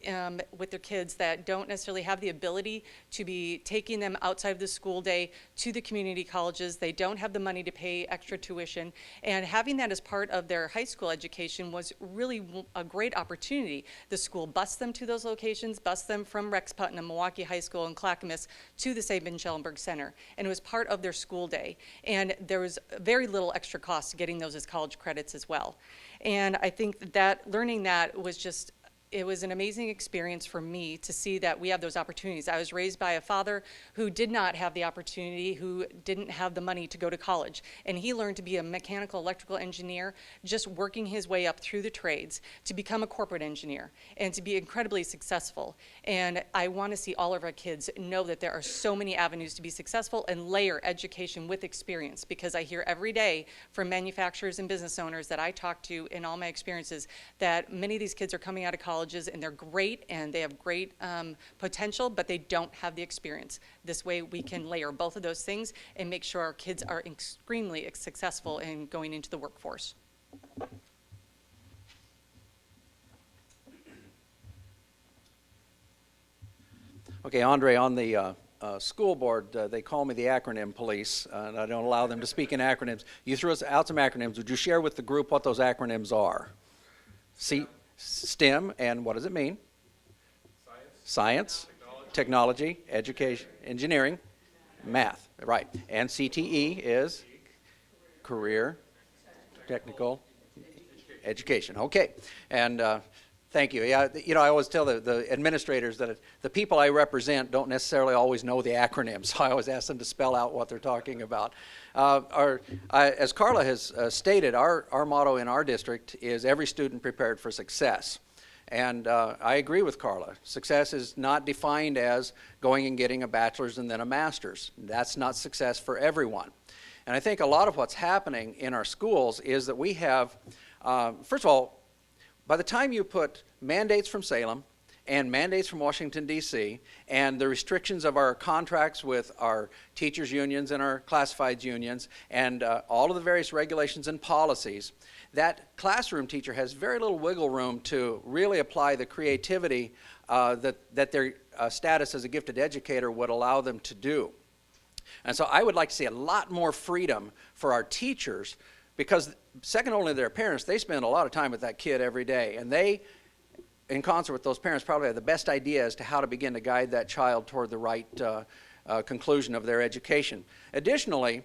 with their kids that don't necessarily have the ability to be taking them outside of the school day to the community colleges. They don't have the money to pay extra tuition, and having that as part of their high school education was really a great opportunity. The school bused them to those locations, bused them from Rex Putnam, Milwaukee High School, and Clackamas to the Sabin-Schellenberg Center, and it was part of their school day. And there was very little extra cost to getting those as college credits as well. And I think that learning that was just, it was an amazing experience for me to see that we have those opportunities. I was raised by a father who did not have the opportunity, who didn't have the money to go to college. And he learned to be a mechanical electrical engineer, just working his way up through the trades to become a corporate engineer and to be incredibly successful. And I want to see all of our kids know that there are so many avenues to be successful and layer education with experience, because I hear every day from manufacturers and business owners that I talk to in all my experiences that many of these kids are coming out of college and they're great and they have great potential, but they don't have the experience. This way we can layer both of those things and make sure our kids are extremely successful in going into the workforce. Okay, Andre, on the school board, they call me the acronym police, and I don't allow them to speak in acronyms. You threw us out some acronyms. Would you share with the group what those acronyms are? STEM, and what does it mean? Science, technology, education, engineering, math, right. And CTE is career, technical, education. Okay, and thank you. Yeah, you know, I always tell the administrators that the people I represent don't necessarily always know the acronyms, so I always ask them to spell out what they're talking about. As Carla has stated, our motto in our district is every student prepared for success. And I agree with Carla. Success is not defined as going and getting a bachelor's and then a master's. That's not success for everyone. And I think a lot of what's happening in our schools is that we have, first of all, by the time you put mandates from Salem and mandates from Washington, D.C., and the restrictions of our contracts with our teachers' unions and our classifieds unions, and all of the various regulations and policies, that classroom teacher has very little wiggle room to really apply the creativity that their status as a gifted educator would allow them to do. And so I would like to see a lot more freedom for our teachers, because second only to their parents, they spend a lot of time with that kid every day, and they, in concert with those parents, probably have the best idea as to how to begin to guide that child toward the right conclusion of their education. Additionally,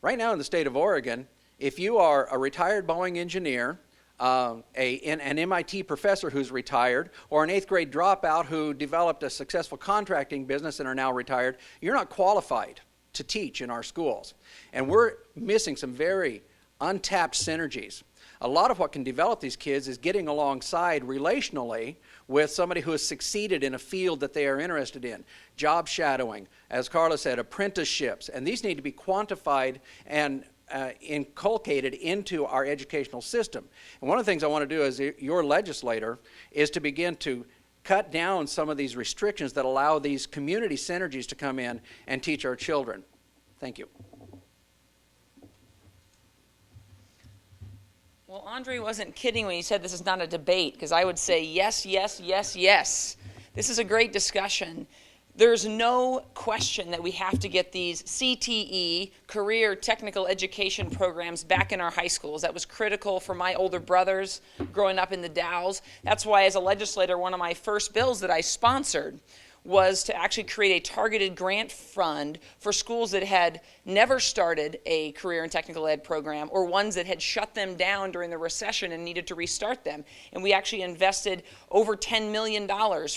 right now in the state of Oregon, if you are a retired Boeing engineer, an MIT professor who's retired, or an 8th grade dropout who developed a successful contracting business and are now retired, you're not qualified to teach in our schools. And we're missing some very untapped synergies. A lot of what can develop these kids is getting alongside relationally with somebody who has succeeded in a field that they are interested in. Job shadowing, as Carla said, apprenticeships, and these need to be quantified and inculcated into our educational system. And one of the things I want to do as your legislator is to begin to cut down some of these restrictions that allow these community synergies to come in and teach our children. Thank you. Well, Andre wasn't kidding when he said this is not a debate, because I would say yes, yes, yes, yes. This is a great discussion. There's no question that we have to get these CTE, career technical education programs, back in our high schools. That was critical for my older brothers growing up in the Dalles. That's why, as a legislator, one of my first bills that I sponsored was to actually create a targeted grant fund for schools that had never started a career and technical ed program, or ones that had shut them down during the recession and needed to restart them. And we actually invested over $10 million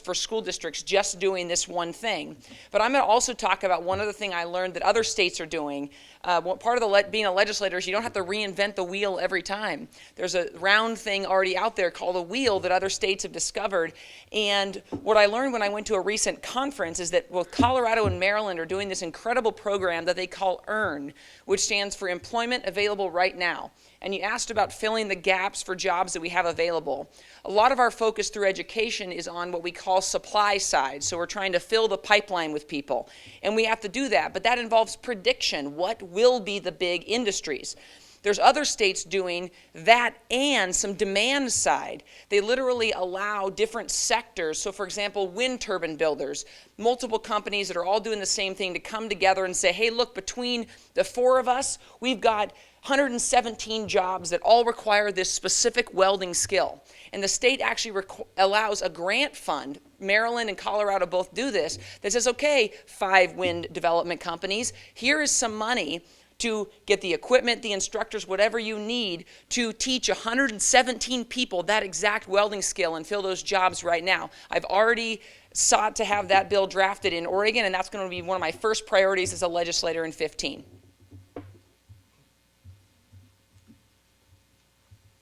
for school districts just doing this one thing. But I'm going to also talk about one other thing I learned that other states are doing. Part of being a legislator is you don't have to reinvent the wheel every time. There's a round thing already out there called a wheel that other states have discovered. And what I learned when I went to a recent conference is that both Colorado and Maryland are doing this incredible program that they call EARN, which stands for Employment Available Right Now. And you asked about filling the gaps for jobs that we have available. A lot of our focus through education is on what we call supply side. So we're trying to fill the pipeline with people. And we have to do that, but that involves prediction. What will be the big industries? There's other states doing that and some demand side. They literally allow different sectors. So for example, wind turbine builders, multiple companies that are all doing the same thing to come together and say, hey, look, between the four of us, we've got 117 jobs that all require this specific welding skill. And the state actually allows a grant fund, Maryland and Colorado both do this, that says, okay, 5 wind development companies, here is some money to get the equipment, the instructors, whatever you need to teach 117 people that exact welding skill and fill those jobs right now. I've already sought to have that bill drafted in Oregon, and that's going to be one of my first priorities as a legislator in 2015.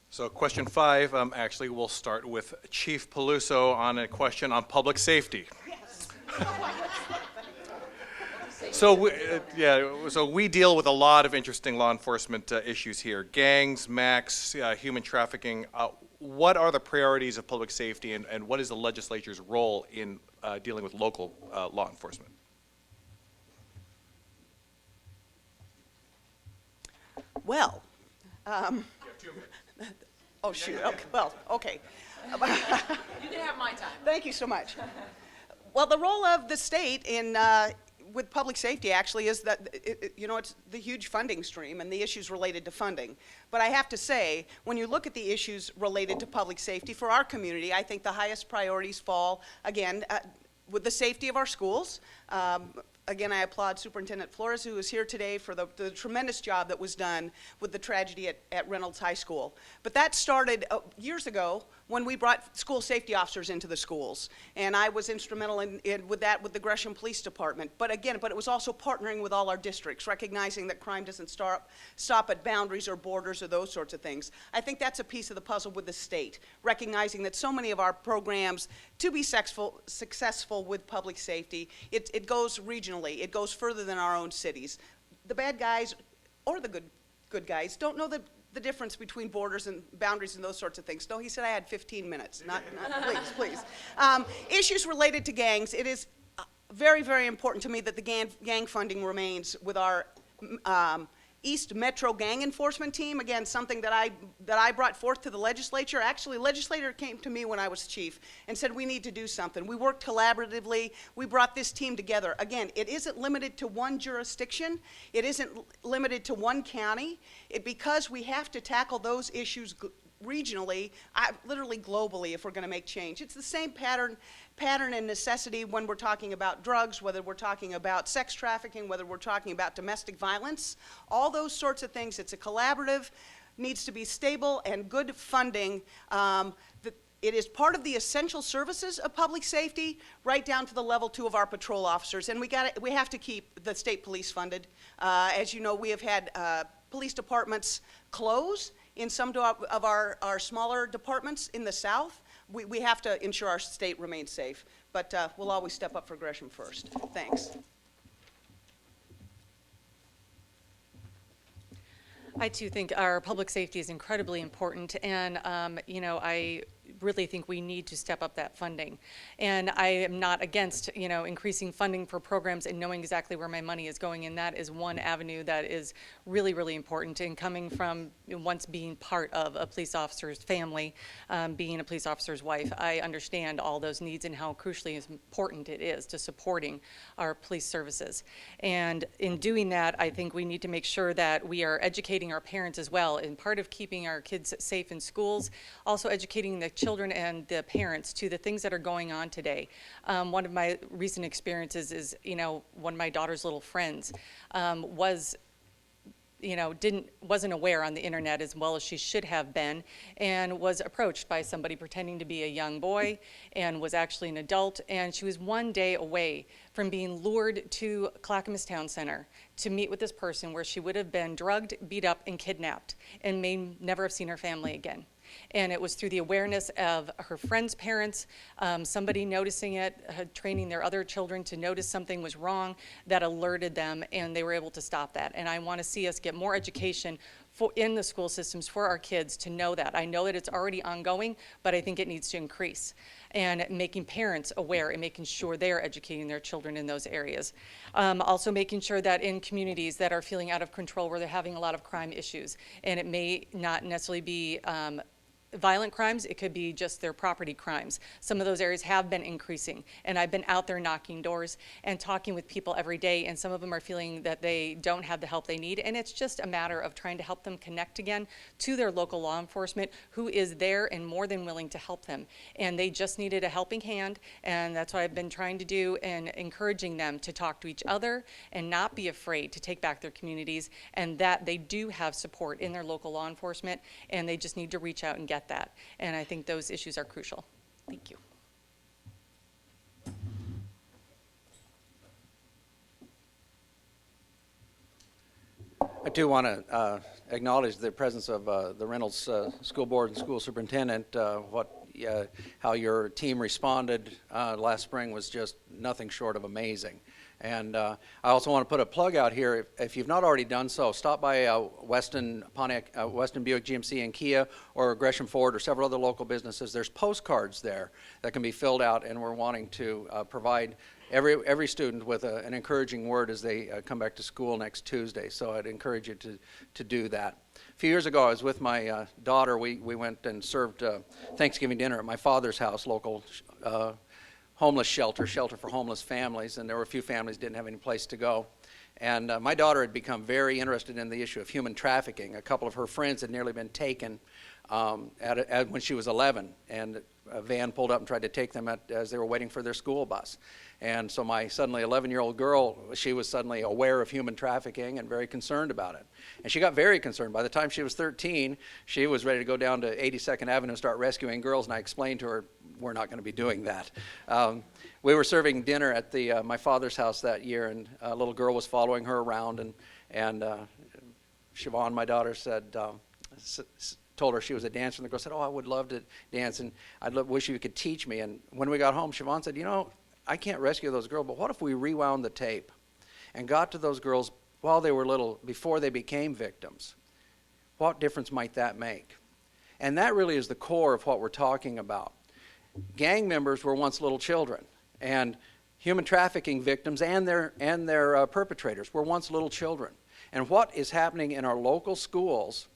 So question 5, actually we'll start with Chief Peluso on a question on public safety. Yes. So we deal with a lot of interesting law enforcement issues here: gangs, MACs, human trafficking. What are the priorities of public safety, and what is the legislature's role in dealing with local law enforcement? Well, oh shoot, okay, well, okay. You can have my time. Thank you so much. Well, the role of the state in with public safety actually is that it's the huge funding stream and the issues related to funding. But I have to say, when you look at the issues related to public safety for our community, I think the highest priorities fall again with the safety of our schools. Again, I applaud Superintendent Flores, who is here today, for the tremendous job that was done with the tragedy at Reynolds High School. But that started years ago when we brought school safety officers into the schools. And I was instrumental with that with the Gresham Police Department. But it was also partnering with all our districts, recognizing that crime doesn't stop at boundaries or borders or those sorts of things. I think that's a piece of the puzzle with the state, recognizing that so many of our programs, to be successful with public safety, it goes regionally. It goes further than our own cities. The bad guys or the good guys don't know the difference between borders and boundaries and those sorts of things. No, he said I had 15 minutes. Not please. Issues related to gangs. It is very, very important to me that the gang funding remains with our East Metro Gang Enforcement Team. Again, something that I brought forth to the legislature. Actually, the legislator came to me when I was chief and said we need to do something. We worked collaboratively. We brought this team together. Again, it isn't limited to one jurisdiction. It isn't limited to one county. Because we have to tackle those issues regionally, literally globally, if we're going to make change. It's the same pattern and necessity when we're talking about drugs, whether we're talking about sex trafficking, whether we're talking about domestic violence, all those sorts of things. It's a collaborative, needs to be stable and good funding. It is part of the essential services of public safety, right down to the level 2 of our patrol officers. And we have to keep the state police funded. As you know, we have had police departments close in some of our smaller departments in the South. We have to ensure our state remains safe, but we'll always step up for Gresham first. Thanks. I too think our public safety is incredibly important, and I really think we need to step up that funding. And I am not against, increasing funding for programs and knowing exactly where my money is going, and that is one avenue that is really, really important. And coming from once being part of a police officer's family, being a police officer's wife, I understand all those needs and how crucially important it is to supporting our police services. And in doing that, I think we need to make sure that we are educating our parents as well. And part of keeping our kids safe in schools, also educating the children and the parents to the things that are going on today. One of my recent experiences is, one of my daughter's little friends wasn't aware on the internet as well as she should have been, and was approached by somebody pretending to be a young boy and was actually an adult, and she was one day away from being lured to Clackamas Town Center to meet with this person where she would have been drugged, beat up, and kidnapped, and may never have seen her family again. And it was through the awareness of her friend's parents, somebody noticing it, training their other children to notice something was wrong, that alerted them, and they were able to stop that. And I want to see us get more education in the school systems for our kids to know that. I know that it's already ongoing, but I think it needs to increase. And making parents aware and making sure they're educating their children in those areas. Also making sure that in communities that are feeling out of control, where they're having a lot of crime issues, and it may not necessarily be violent crimes, it could be just their property crimes. Some of those areas have been increasing, and I've been out there knocking doors and talking with people every day, and some of them are feeling that they don't have the help they need, and it's just a matter of trying to help them connect again to their local law enforcement, who is there and more than willing to help them. And they just needed a helping hand, and that's what I've been trying to do, and encouraging them to talk to each other and not be afraid to take back their communities, and that they do have support in their local law enforcement, and they just need to reach out and get that. And I think those issues are crucial. Thank you. I too want to acknowledge the presence of the Reynolds School Board and School Superintendent. How your team responded last spring was just nothing short of amazing. And I also want to put a plug out here. If you've not already done so, stop by Weston Buick GMC and Kia, or Gresham Ford, or several other local businesses. There's postcards there that can be filled out, and we're wanting to provide every student with an encouraging word as they come back to school next Tuesday. So I'd encourage you to do that. A few years ago, I was with my daughter. We went and served Thanksgiving dinner at my father's house, local homeless shelter for homeless families, and there were a few families didn't have any place to go. And my daughter had become very interested in the issue of human trafficking. A couple of her friends had nearly been taken when she was 11, and a van pulled up and tried to take them as they were waiting for their school bus. And so my suddenly 11-year-old girl, she was suddenly aware of human trafficking and very concerned about it. And she got very concerned. By the time she was 13, she was ready to go down to 82nd Avenue and start rescuing girls, and I explained to her, we're not going to be doing that. We were serving dinner at my father's house that year, and a little girl was following her around, and Siobhan, my daughter, said, told her she was a dancer, and the girl said, oh, I would love to dance, and wish you could teach me. And when we got home, Siobhan said, you know, I can't rescue those girls, but what if we rewound the tape and got to those girls while they were little, before they became victims? What difference might that make? And that really is the core of what we're talking about. Gang members were once little children, and human trafficking victims and their perpetrators were once little children. And what is happening in our local schools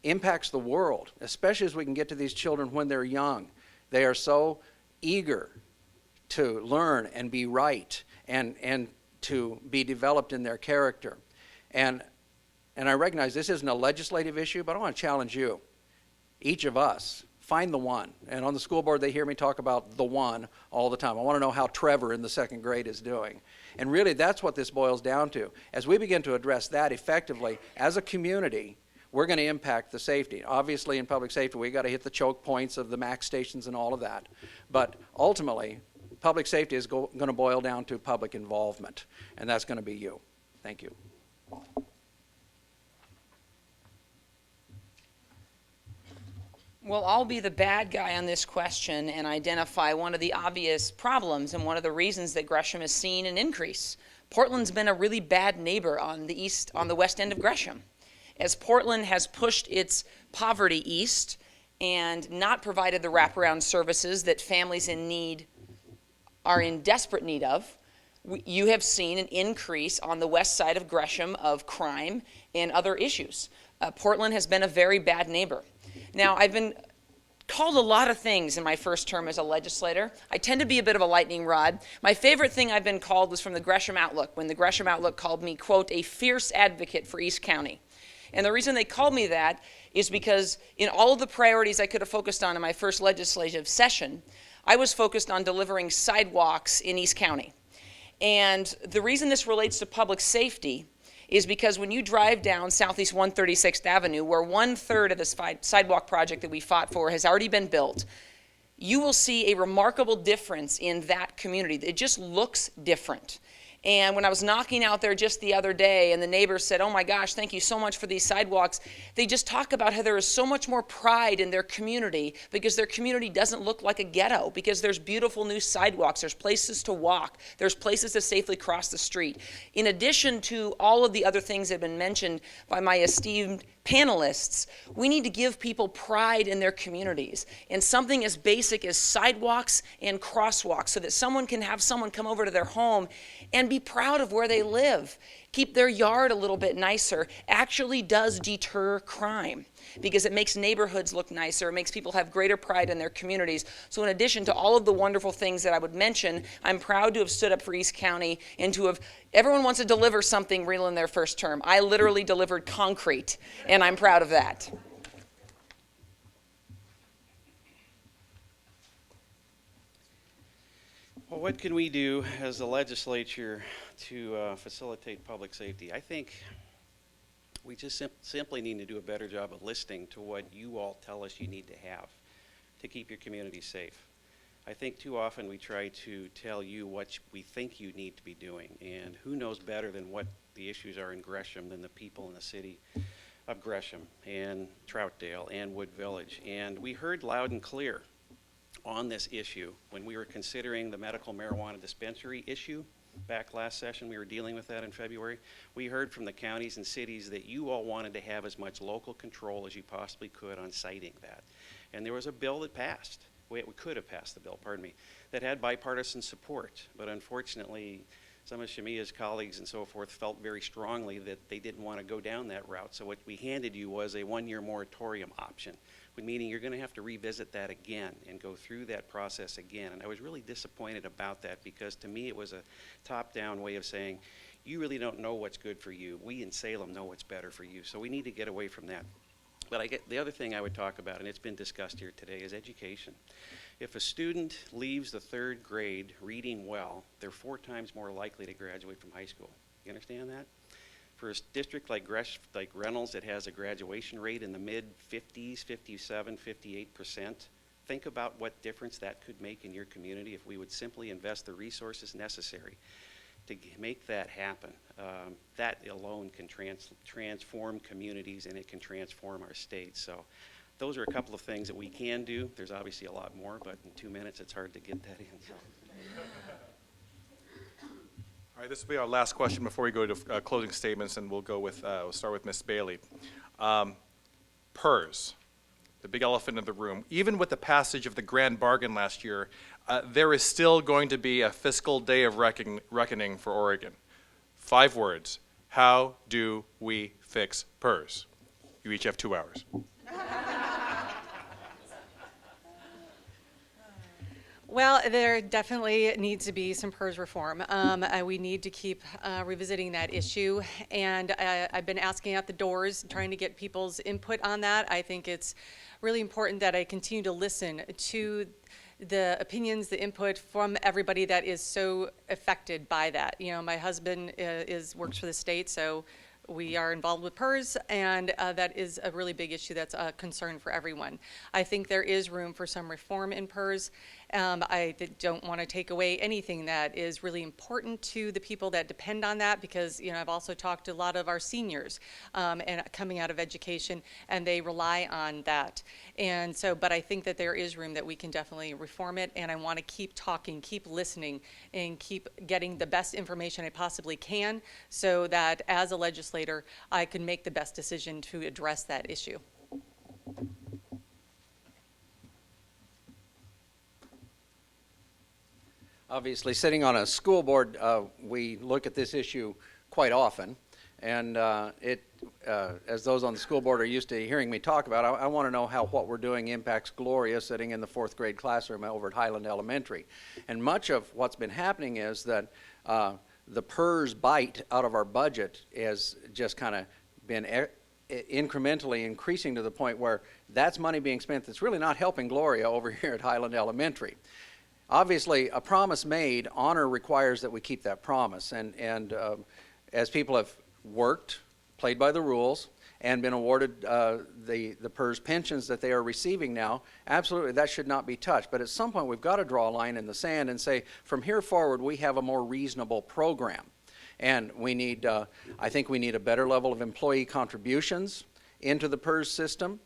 impacts the world, especially as we can get to these children when they're young. They are so eager to learn and be right and to be developed in their character. And I recognize this isn't a legislative issue, but I want to challenge you, each of us, find the one. And on the school board, they hear me talk about the one all the time. I want to know how Trevor in the second grade is doing. And really, that's what this boils down to. As we begin to address that effectively as a community, we're going to impact the safety. Obviously, in public safety, we've got to hit the choke points of the MAC stations and all of that. But ultimately, public safety is going to boil down to public involvement, and that's going to be you. Thank you. Well, I'll be the bad guy on this question and identify one of the obvious problems and one of the reasons that Gresham has seen an increase. Portland's been a really bad neighbor on the west end of Gresham. As Portland has pushed its poverty east and not provided the wraparound services that families in need are in desperate need of, you have seen an increase on the west side of Gresham of crime and other issues. Portland has been a very bad neighbor. Now, I've been called a lot of things in my first term as a legislator. I tend to be a bit of a lightning rod. My favorite thing I've been called was from the Gresham Outlook, when the Gresham Outlook called me, quote, a fierce advocate for East County. And the reason they called me that is because in all of the priorities I could have focused on in my first legislative session, I was focused on delivering sidewalks in East County. And the reason this relates to public safety is because when you drive down Southeast 136th Avenue, where 1/3 of the sidewalk project that we fought for has already been built, you will see a remarkable difference in that community. It just looks different. And when I was knocking out there just the other day and the neighbors said, oh my gosh, thank you so much for these sidewalks, they just talk about how there is so much more pride in their community because their community doesn't look like a ghetto, because there's beautiful new sidewalks, there's places to walk, there's places to safely cross the street. In addition to all of the other things that have been mentioned by my esteemed panelists, we need to give people pride in their communities and something as basic as sidewalks and crosswalks so that someone can have someone come over to their home and be proud of where they live. Keep their yard a little bit nicer actually does deter crime because it makes neighborhoods look nicer. It makes people have greater pride in their communities. So in addition to all of the wonderful things that I would mention, I'm proud to have stood up for East County and to have, everyone wants to deliver something real in their first term. I literally delivered concrete, and I'm proud of that. Well, what can we do as a legislature to facilitate public safety? I think we just simply need to do a better job of listening to what you all tell us you need to have to keep your community safe. I think too often we try to tell you what we think you need to be doing, and who knows better than what the issues are in Gresham than the people in the city of Gresham and Troutdale and Wood Village. And we heard loud and clear on this issue when we were considering the medical marijuana dispensary issue back last session. We were dealing with that in February. We heard from the counties and cities that you all wanted to have as much local control as you possibly could on citing that. And there was a bill that passed. We could have passed the bill, pardon me, that had bipartisan support. But unfortunately, some of Shamia's colleagues and so forth felt very strongly that they didn't want to go down that route. So what we handed you was a one-year moratorium option, meaning you're going to have to revisit that again and go through that process again. And I was really disappointed about that, because to me it was a top-down way of saying, you really don't know what's good for you. We in Salem know what's better for you. So we need to get away from that. But the other thing I would talk about, and it's been discussed here today, is education. If a student leaves the 3rd grade reading well, they're 4 times more likely to graduate from high school. You understand that? For a district like Reynolds that has a graduation rate in the mid-50s, 57, 58%, think about what difference that could make in your community if we would simply invest the resources necessary to make that happen. That alone can transform communities, and it can transform our state. So those are a couple of things that we can do. There's obviously a lot more, but in 2 minutes it's hard to get that in. So. All right, this will be our last question before we go to closing statements, and we'll start with Ms. Bailey. PERS, the big elephant in the room. Even with the passage of the grand bargain last year, there is still going to be a fiscal day of reckoning for Oregon. 5 words. How do we fix PERS? You each have 2 hours. Well, there definitely needs to be some PERS reform. We need to keep revisiting that issue, and I've been asking at the doors, trying to get people's input on that. I think it's really important that I continue to listen to the opinions, the input from everybody that is so affected by that. You know, my husband works for the state, so we are involved with PERS, and that is a really big issue that's a concern for everyone. I think there is room for some reform in PERS. I don't want to take away anything that is really important to the people that depend on that, because, you know, I've also talked to a lot of our seniors and coming out of education, and they rely on that. And so, but I think that there is room that we can definitely reform it, and I want to keep talking, keep listening, and keep getting the best information I possibly can, so that as a legislator, I can make the best decision to address that issue. Obviously, sitting on a school board, we look at this issue quite often, and as those on the school board are used to hearing me talk about, I want to know how what we're doing impacts Gloria sitting in the 4th grade classroom over at Highland Elementary. And much of what's been happening is that the PERS bite out of our budget has just kind of been incrementally increasing to the point where that's money being spent that's really not helping Gloria over here at Highland Elementary. Obviously, a promise made, honor requires that we keep that promise. And as people have worked, played by the rules, and been awarded the PERS pensions that they are receiving now, absolutely that should not be touched. But at some point we've got to draw a line in the sand and say, from here forward we have a more reasonable program. And we need, I think we need a better level of employee contributions into the PERS system.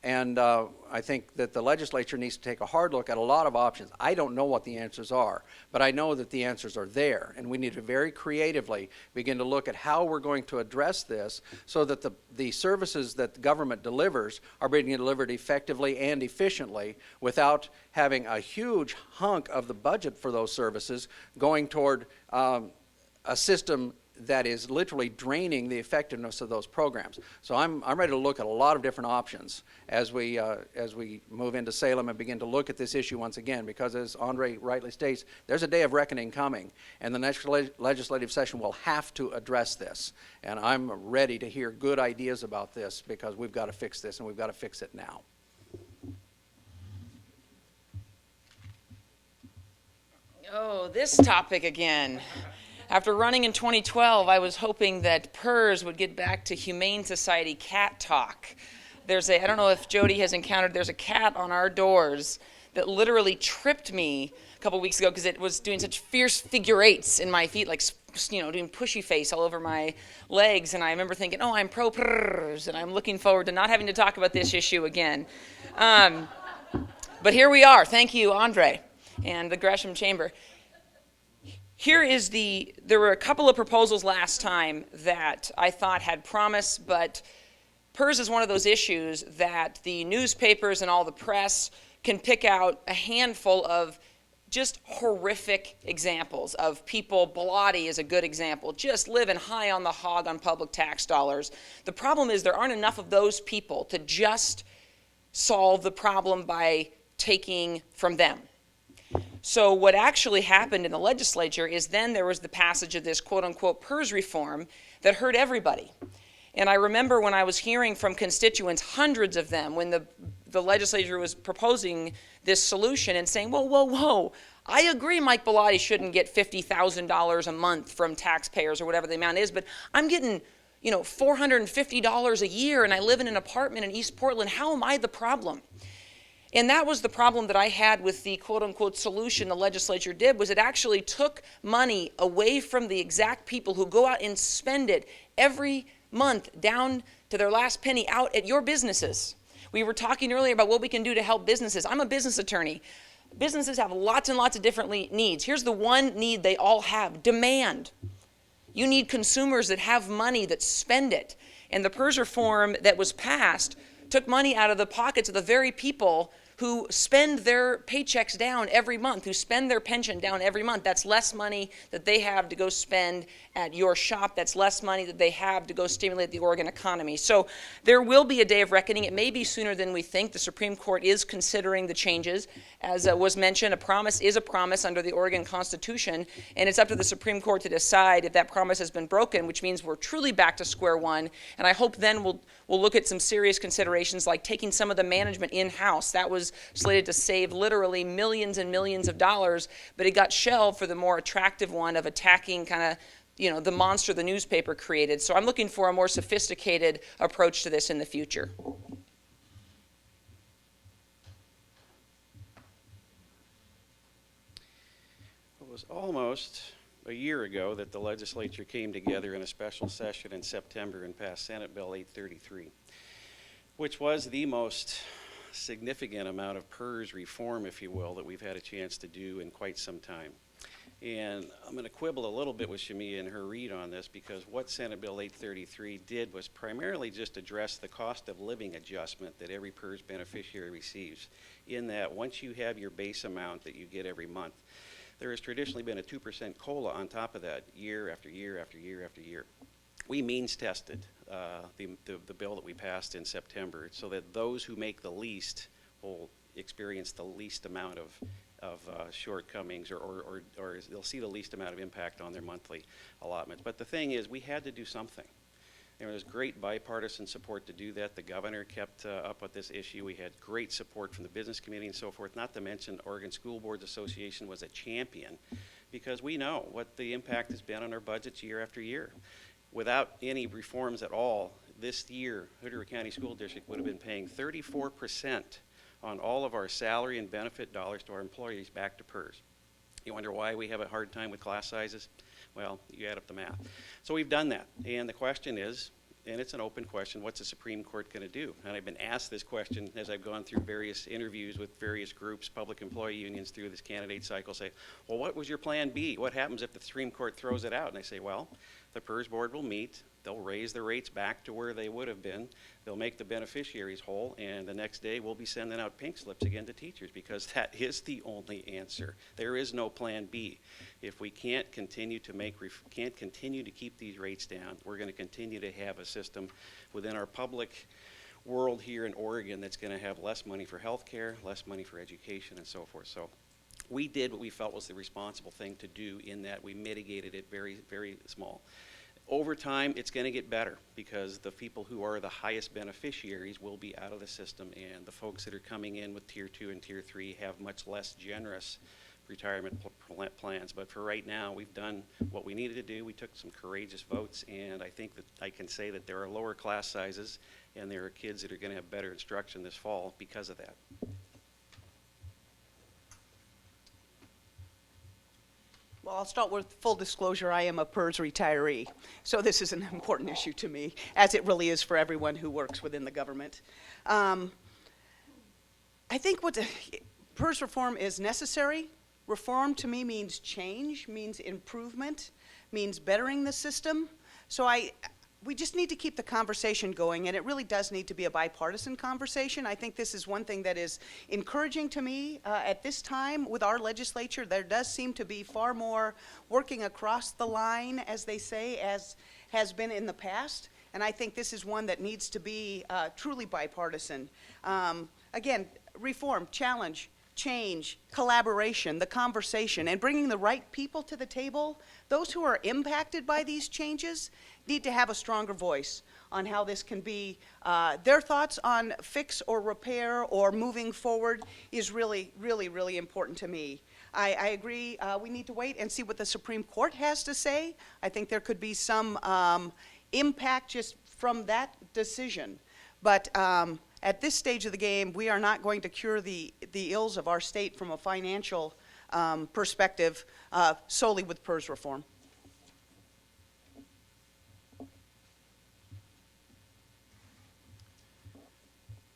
And I think that the legislature needs to take a hard look at a lot of options. I don't know what the answers are, but I know that the answers are there. And we need to very creatively begin to look at how we're going to address this so that the services that the government delivers are being delivered effectively and efficiently without having a huge hunk of the budget for those services going toward a system that is literally draining the effectiveness of those programs. So I'm ready to look at a lot of different options as we move into Salem and begin to look at this issue once again, because as Andre rightly states, there's a day of reckoning coming, and the next legislative session will have to address this. And I'm ready to hear good ideas about this, because we've got to fix this, and we've got to fix it now. Oh, this topic again. After running in 2012, I was hoping that PERS would get back to Humane Society cat talk. I don't know if Jody has encountered, there's a cat on our doors that literally tripped me a couple weeks ago because it was doing such fierce figure eights in my feet, like, you know, doing pushy face all over my legs. And I remember thinking, oh, I'm pro PERS, and I'm looking forward to not having to talk about this issue again. But here we are. Thank you, Andre, and the Gresham Chamber. There were a couple of proposals last time that I thought had promise, but PERS is one of those issues that the newspapers and all the press can pick out a handful of just horrific examples of people. Bilotti is a good example, just living high on the hog on public tax dollars. The problem is there aren't enough of those people to just solve the problem by taking from them. So what actually happened in the legislature is then there was the passage of this quote-unquote PERS reform that hurt everybody. And I remember when I was hearing from constituents, hundreds of them, when the legislature was proposing this solution and saying, whoa, whoa, whoa, I agree Mike Bellotti shouldn't get $50,000 a month from taxpayers or whatever the amount is, but I'm getting, you know, $450 a year and I live in an apartment in East Portland. How am I the problem? And that was the problem that I had with the quote-unquote solution the legislature did, was it actually took money away from the exact people who go out and spend it every month down to their last penny out at your businesses. We were talking earlier about what we can do to help businesses. I'm a business attorney. Businesses have lots and lots of different needs. Here's the one need they all have: demand. You need consumers that have money that spend it. And the PERS reform that was passed took money out of the pockets of the very people who spend their paychecks down every month, who spend their pension down every month. That's less money that they have to go spend at your shop. That's less money that they have to go stimulate the Oregon economy. So there will be a day of reckoning. It may be sooner than we think. The Supreme Court is considering the changes. As was mentioned, a promise is a promise under the Oregon Constitution, and it's up to the Supreme Court to decide if that promise has been broken, which means we're truly back to square one. And I hope then we'll look at some serious considerations like taking some of the management in-house. That was slated to save literally millions and millions of dollars, but it got shelved for the more attractive one of attacking kind of, you know, the monster the newspaper created. So I'm looking for a more sophisticated approach to this in the future. It was almost a year ago that the legislature came together in a special session in September and passed Senate Bill 833, which was the most significant amount of PERS reform, if you will, that we've had a chance to do in quite some time. And I'm going to quibble a little bit with Shamia and her read on this, because what Senate Bill 833 did was primarily just address the cost of living adjustment that every PERS beneficiary receives, in that once you have your base amount that you get every month, there has traditionally been a 2% COLA on top of that year after year after year after year. We means tested the bill that we passed in September so that those who make the least will experience the least amount of shortcomings, or they'll see the least amount of impact on their monthly allotments. But the thing is, we had to do something. There was great bipartisan support to do that. The governor kept up with this issue. We had great support from the business community and so forth, not to mention Oregon School Boards Association was a champion, because we know what the impact has been on our budgets year after year. Without any reforms at all, this year, Hood River County School District would have been paying 34% on all of our salary and benefit dollars to our employees back to PERS. You wonder why we have a hard time with class sizes? Well, you add up the math. So we've done that. And the question is, and it's an open question, what's the Supreme Court going to do? And I've been asked this question as I've gone through various interviews with various groups, public employee unions through this candidate cycle, say, well, what was your plan B? What happens if the Supreme Court throws it out? And I say, well, the PERS board will meet. They'll raise the rates back to where they would have been. They'll make the beneficiaries whole, and the next day we'll be sending out pink slips again to teachers, because that is the only answer. There is no plan B. If we can't continue to keep these rates down, we're going to continue to have a system within our public world here in Oregon that's going to have less money for health care, less money for education, and so forth. So we did what we felt was the responsible thing to do, in that we mitigated it very, very small. Over time, it's going to get better, because the people who are the highest beneficiaries will be out of the system, and the folks that are coming in with Tier 2 and Tier 3 have much less generous retirement plans. But for right now, we've done what we needed to do. We took some courageous votes, and I think that I can say that there are lower class sizes, and there are kids that are going to have better instruction this fall because of that. Well, I'll start with full disclosure. I am a PERS retiree, so this is an important issue to me, as it really is for everyone who works within the government. I think what PERS reform is necessary. Reform to me means change, means improvement, means bettering the system. So we just need to keep the conversation going, and it really does need to be a bipartisan conversation. I think this is one thing that is encouraging to me at this time with our legislature. There does seem to be far more working across the line, as they say, as has been in the past. And I think this is one that needs to be truly bipartisan. again, reform, challenge, change, collaboration, the conversation, and bringing the right people to the table. Those who are impacted by these changes need to have a stronger voice on how this can be. Their thoughts on fix or repair or moving forward is really, really, really important to me. I agree, we need to wait and see what the Supreme Court has to say. I think there could be some impact just from that decision. But at this stage of the game, we are not going to cure the ills of our state from a financial perspective solely with PERS reform.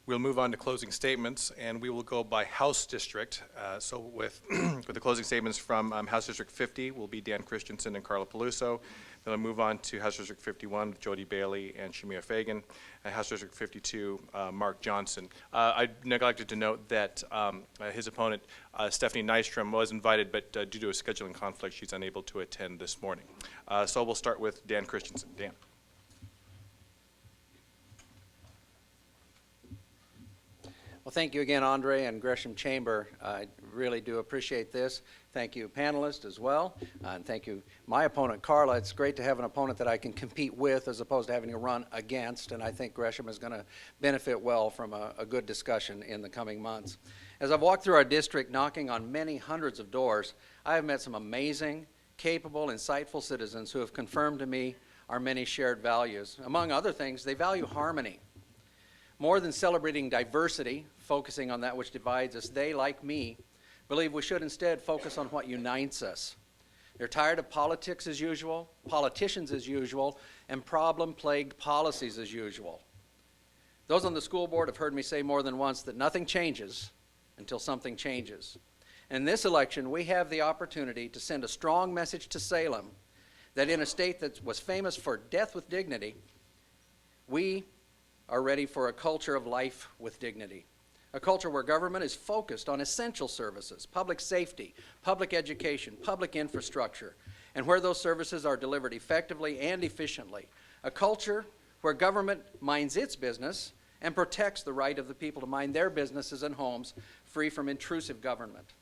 We'll move on to closing statements, and we will go by House District. So with, with the closing statements from House District 50 will be Dan Christensen and Carla Peluso. Then I'll move on to House District 51 with Jody Bailey and Shamir Fagan. And House District 52, Mark Johnson. I neglected to note that his opponent, Stephanie Nystrom, was invited, but due to a scheduling conflict, she's unable to attend this morning. So we'll start with Dan Christensen. Dan. Well, thank you again, Andre and Gresham Chamber. I really do appreciate this. Thank you, panelists, as well. And thank you, my opponent, Carla. It's great to have an opponent that I can compete with as opposed to having to run against, and I think Gresham is going to benefit well from a good discussion in the coming months. As I've walked through our district, knocking on many hundreds of doors, I have met some amazing, capable, insightful citizens who have confirmed to me our many shared values. Among other things, they value harmony. More than celebrating diversity, focusing on that which divides us, they, like me, believe we should instead focus on what unites us. They're tired of politics as usual, politicians as usual, and problem-plagued policies as usual. Those on the school board have heard me say more than once that nothing changes until something changes. In this election, we have the opportunity to send a strong message to Salem that in a state that was famous for death with dignity, we are ready for a culture of life with dignity. A culture where government is focused on essential services, public safety, public education, public infrastructure, and where those services are delivered effectively and efficiently. A culture where government minds its business and protects the right of the people to mind their businesses and homes free from intrusive government.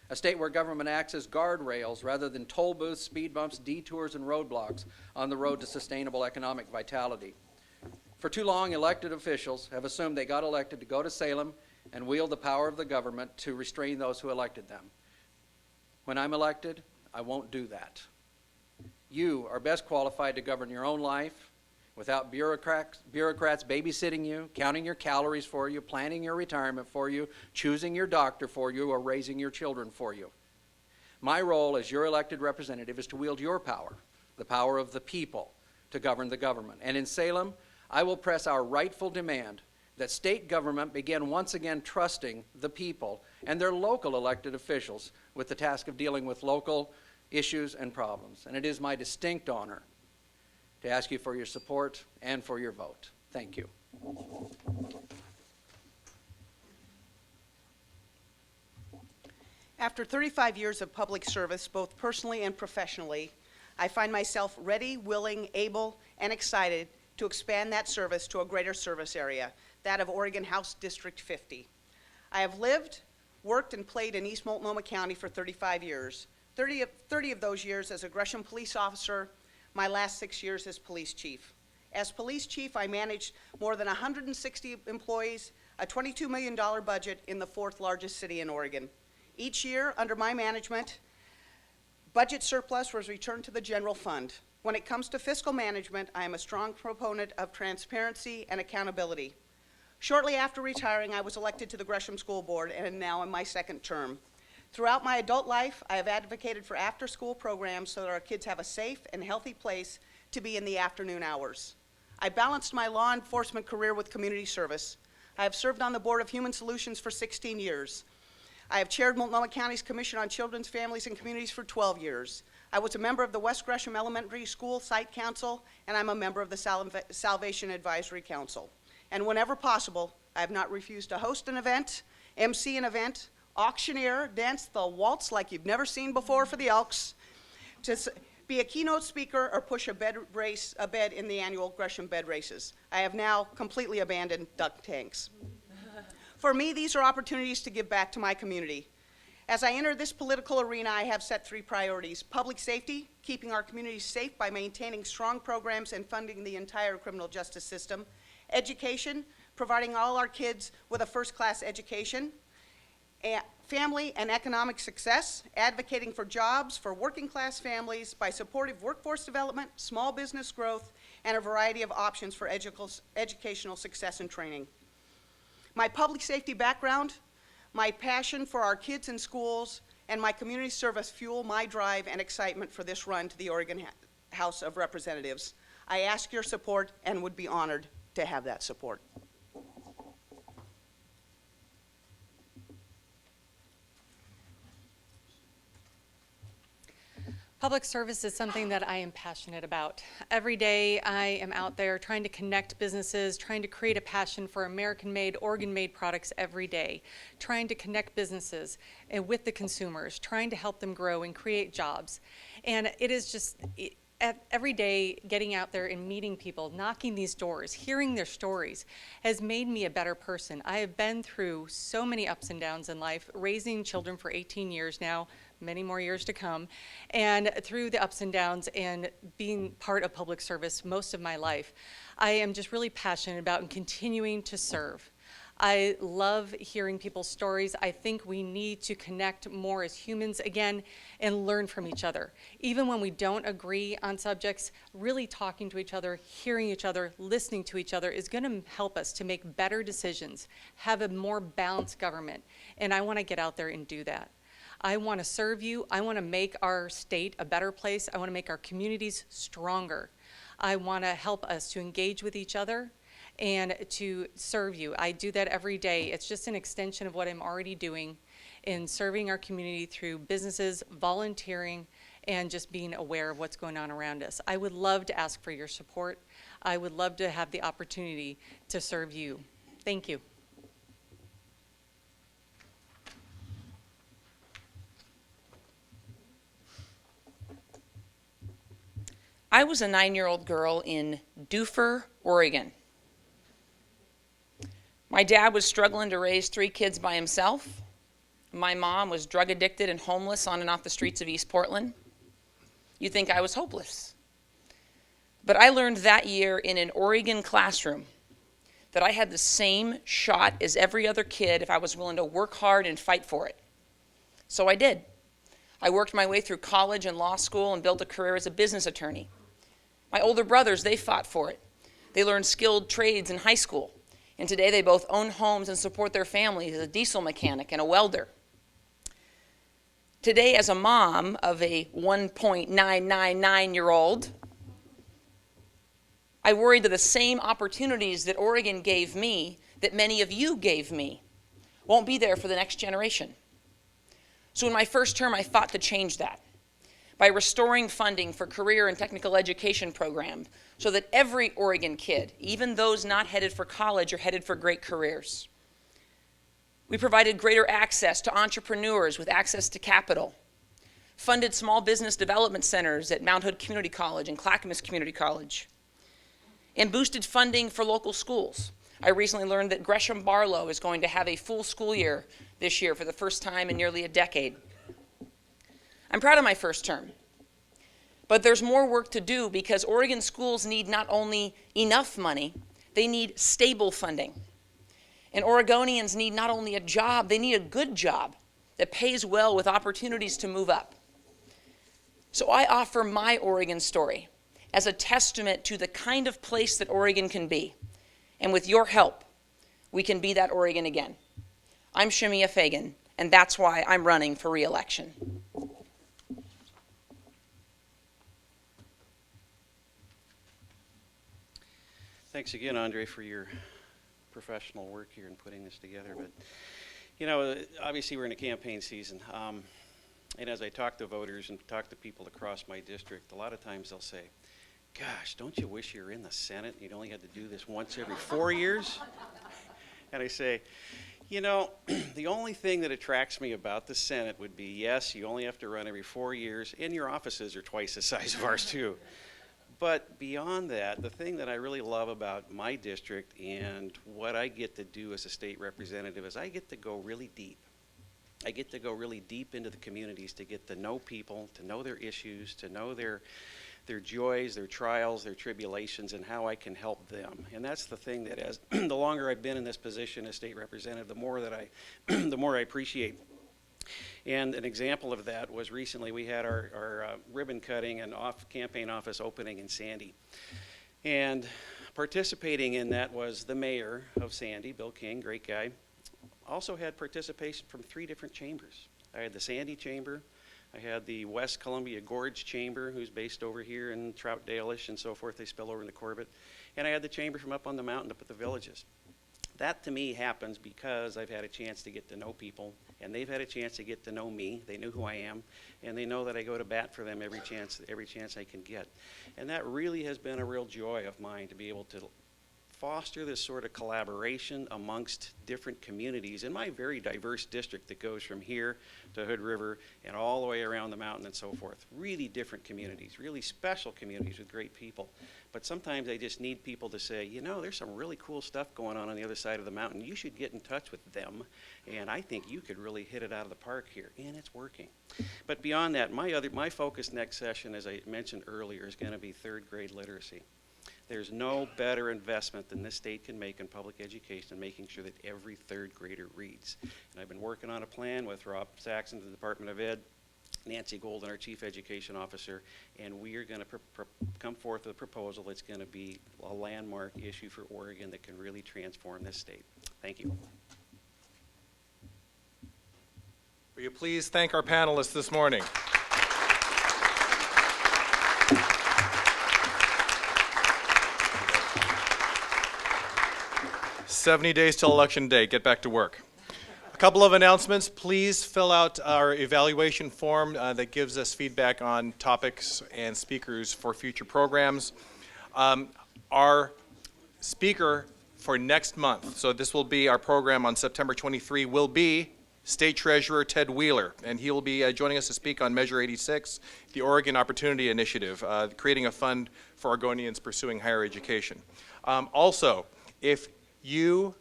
A state where government acts as guardrails rather than toll booths, speed bumps, detours, and roadblocks on the road to sustainable economic vitality. For too long, elected officials have assumed they got elected to go to Salem and wield the power of the government to restrain those who elected them. When I'm elected, I won't do that. You are best qualified to govern your own life without bureaucrats babysitting you, counting your calories for you, planning your retirement for you, choosing your doctor for you, or raising your children for you. My role as your elected representative is to wield your power, the power of the people, to govern the government. And in Salem, I will press our rightful demand that state government begin once again trusting the people and their local elected officials with the task of dealing with local issues and problems. And it is my distinct honor to ask you for your support and for your vote. Thank you. After 35 years of public service, both personally and professionally, I find myself ready, willing, able, and excited to expand that service to a greater service area, that of Oregon House District 50. I have lived, worked, and played in East Multnomah County for 35 years, 30 of those years as a Gresham police officer, my last 6 years as police chief. As police chief, I managed more than 160 employees, a $22 million budget in the 4th largest city in Oregon. Each year, under my management, budget surplus was returned to the general fund. When it comes to fiscal management, I am a strong proponent of transparency and accountability. Shortly after retiring, I was elected to the Gresham School Board and am now in my 2nd term. Throughout my adult life, I have advocated for after-school programs so that our kids have a safe and healthy place to be in the afternoon hours. I balanced my law enforcement career with community service. I have served on the Board of Human Solutions for 16 years. I have chaired Multnomah County's Commission on Children's, Families, and Communities for 12 years. I was a member of the West Gresham Elementary School Site Council, and I'm a member of the Salvation Advisory Council. And whenever possible, I have not refused to host an event, MC an event, auctioneer, dance the waltz like you've never seen before for the Elks, to be a keynote speaker, or push a bed in the annual Gresham bed races. I have now completely abandoned duck tanks. For me, these are opportunities to give back to my community. As I enter this political arena, I have set 3 priorities: public safety, keeping our communities safe by maintaining strong programs and funding the entire criminal justice system; education, providing all our kids with a first-class education; family and economic success, advocating for jobs for working-class families by supportive workforce development, small business growth, and a variety of options for educational success and training. My public safety background, my passion for our kids in schools, and my community service fuel my drive and excitement for this run to the Oregon House of Representatives. I ask your support and would be honored to have that support. Public service is something that I am passionate about. Every day I am out there trying to connect businesses, trying to create a passion for American-made, Oregon-made products every day, trying to connect businesses with the consumers, trying to help them grow and create jobs. And it is just, every day getting out there and meeting people, knocking these doors, hearing their stories has made me a better person. I have been through so many ups and downs in life, raising children for 18 years now, many more years to come, and through the ups and downs and being part of public service most of my life, I am just really passionate about continuing to serve. I love hearing people's stories. I think we need to connect more as humans again and learn from each other. Even when we don't agree on subjects, really talking to each other, hearing each other, listening to each other is going to help us to make better decisions, have a more balanced government, and I want to get out there and do that. I want to serve you. I want to make our state a better place. I want to make our communities stronger. I want to help us to engage with each other and to serve you. I do that every day. It's just an extension of what I'm already doing in serving our community through businesses, volunteering, and just being aware of what's going on around us. I would love to ask for your support. I would love to have the opportunity to serve you. Thank you. I was a 9-year-old girl in Dufur, Oregon. My dad was struggling to raise 3 kids by himself. My mom was drug addicted and homeless on and off the streets of East Portland. You'd think I was hopeless. But I learned that year in an Oregon classroom that I had the same shot as every other kid if I was willing to work hard and fight for it. So I did. I worked my way through college and law school and built a career as a business attorney. My older brothers, they fought for it. They learned skilled trades in high school. And today they both own homes and support their families as a diesel mechanic and a welder. Today, as a mom of a 1.999-year-old, I worry that the same opportunities that Oregon gave me, that many of you gave me, won't be there for the next generation. So in my first term, I fought to change that by restoring funding for career and technical education programs so that every Oregon kid, even those not headed for college, are headed for great careers. We provided greater access to entrepreneurs with access to capital, funded small business development centers at Mount Hood Community College and Clackamas Community College, and boosted funding for local schools. I recently learned that Gresham Barlow is going to have a full school year this year for the first time in nearly a decade. I'm proud of my first term, but there's more work to do because Oregon schools need not only enough money, they need stable funding. And Oregonians need not only a job, they need a good job that pays well with opportunities to move up. So I offer my Oregon story as a testament to the kind of place that Oregon can be. And with your help, we can be that Oregon again. I'm Shemia Fagan, and that's why I'm running for re-election. Thanks again, Andre, for your professional work here in putting this together. But, you know, obviously we're in a campaign season. And as I talk to voters and talk to people across my district, a lot of times they'll say, gosh, don't you wish you were in the Senate and you'd only had to do this once every 4 years? And I say, you know, the only thing that attracts me about the Senate would be, yes, you only have to run every 4 years, and your offices are twice the size of ours too. But beyond that, the thing that I really love about my district and what I get to do as a state representative is I get to go really deep. I get to go really deep into the communities to get to know people, to know their issues, to know their joys, their trials, their tribulations, and how I can help them. And that's the thing that as the longer I've been in this position as state representative, the more that the more I appreciate. And an example of that was recently we had our ribbon cutting and campaign office opening in Sandy. And participating in that was the mayor of Sandy, Bill King, great guy. Also had participation from 3 different chambers. I had the Sandy Chamber, I had the West Columbia Gorge Chamber, who's based over here in Troutdale-ish and so forth. They spill over into Corbett. And I had the chamber from up on the mountain up at the villages. That to me happens because I've had a chance to get to know people, and they've had a chance to get to know me. They know who I am, and they know that I go to bat for them every chance I can get. And that really has been a real joy of mine to be able to foster this sort of collaboration amongst different communities in my very diverse district that goes from here to Hood River and all the way around the mountain and so forth. Really different communities, really special communities with great people. But sometimes I just need people to say, you know, there's some really cool stuff going on the other side of the mountain. You should get in touch with them, and I think you could really hit it out of the park here, and it's working. But beyond that, my focus next session, as I mentioned earlier, is going to be 3rd grade literacy. There's no better investment than this state can make in public education, making sure that every 3rd grader reads. And I've been working on a plan with Rob Saxon, the Department of Ed, Nancy Golden, our Chief Education Officer, and we are going to come forth with a proposal that's going to be a landmark issue for Oregon that can really transform this state. Thank you. Will you please thank our panelists this morning? "70 days till Election Day. Get back to work." A couple of announcements. Please fill out our evaluation form that gives us feedback on topics and speakers for future programs. Our speaker for next month, so this will be our program on September 23, will be State Treasurer Ted Wheeler, and he will be joining us to speak on Measure 86, the Oregon Opportunity Initiative, creating a fund for Oregonians pursuing higher education. Also, if you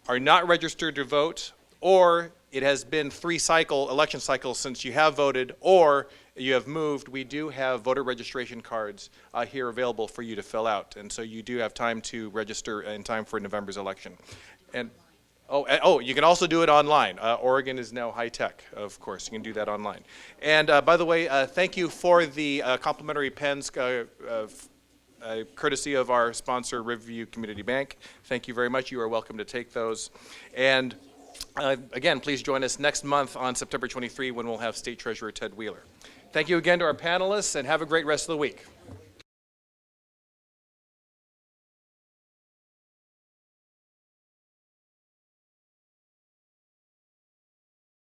are not registered to vote, or it has been 3 election cycles since you have voted, or you have moved, we do have voter registration cards here available for you to fill out. And so you do have time to register in time for November's election. And you can also do it online. Oregon is now high tech, of course. You can do that online. And by the way, thank you for the complimentary pens courtesy of our sponsor, Riverview Community Bank. Thank you very much. You are welcome to take those. And again, please join us next month on September 23 when we'll have State Treasurer Ted Wheeler. Thank you again to our panelists, and have a great rest of the week.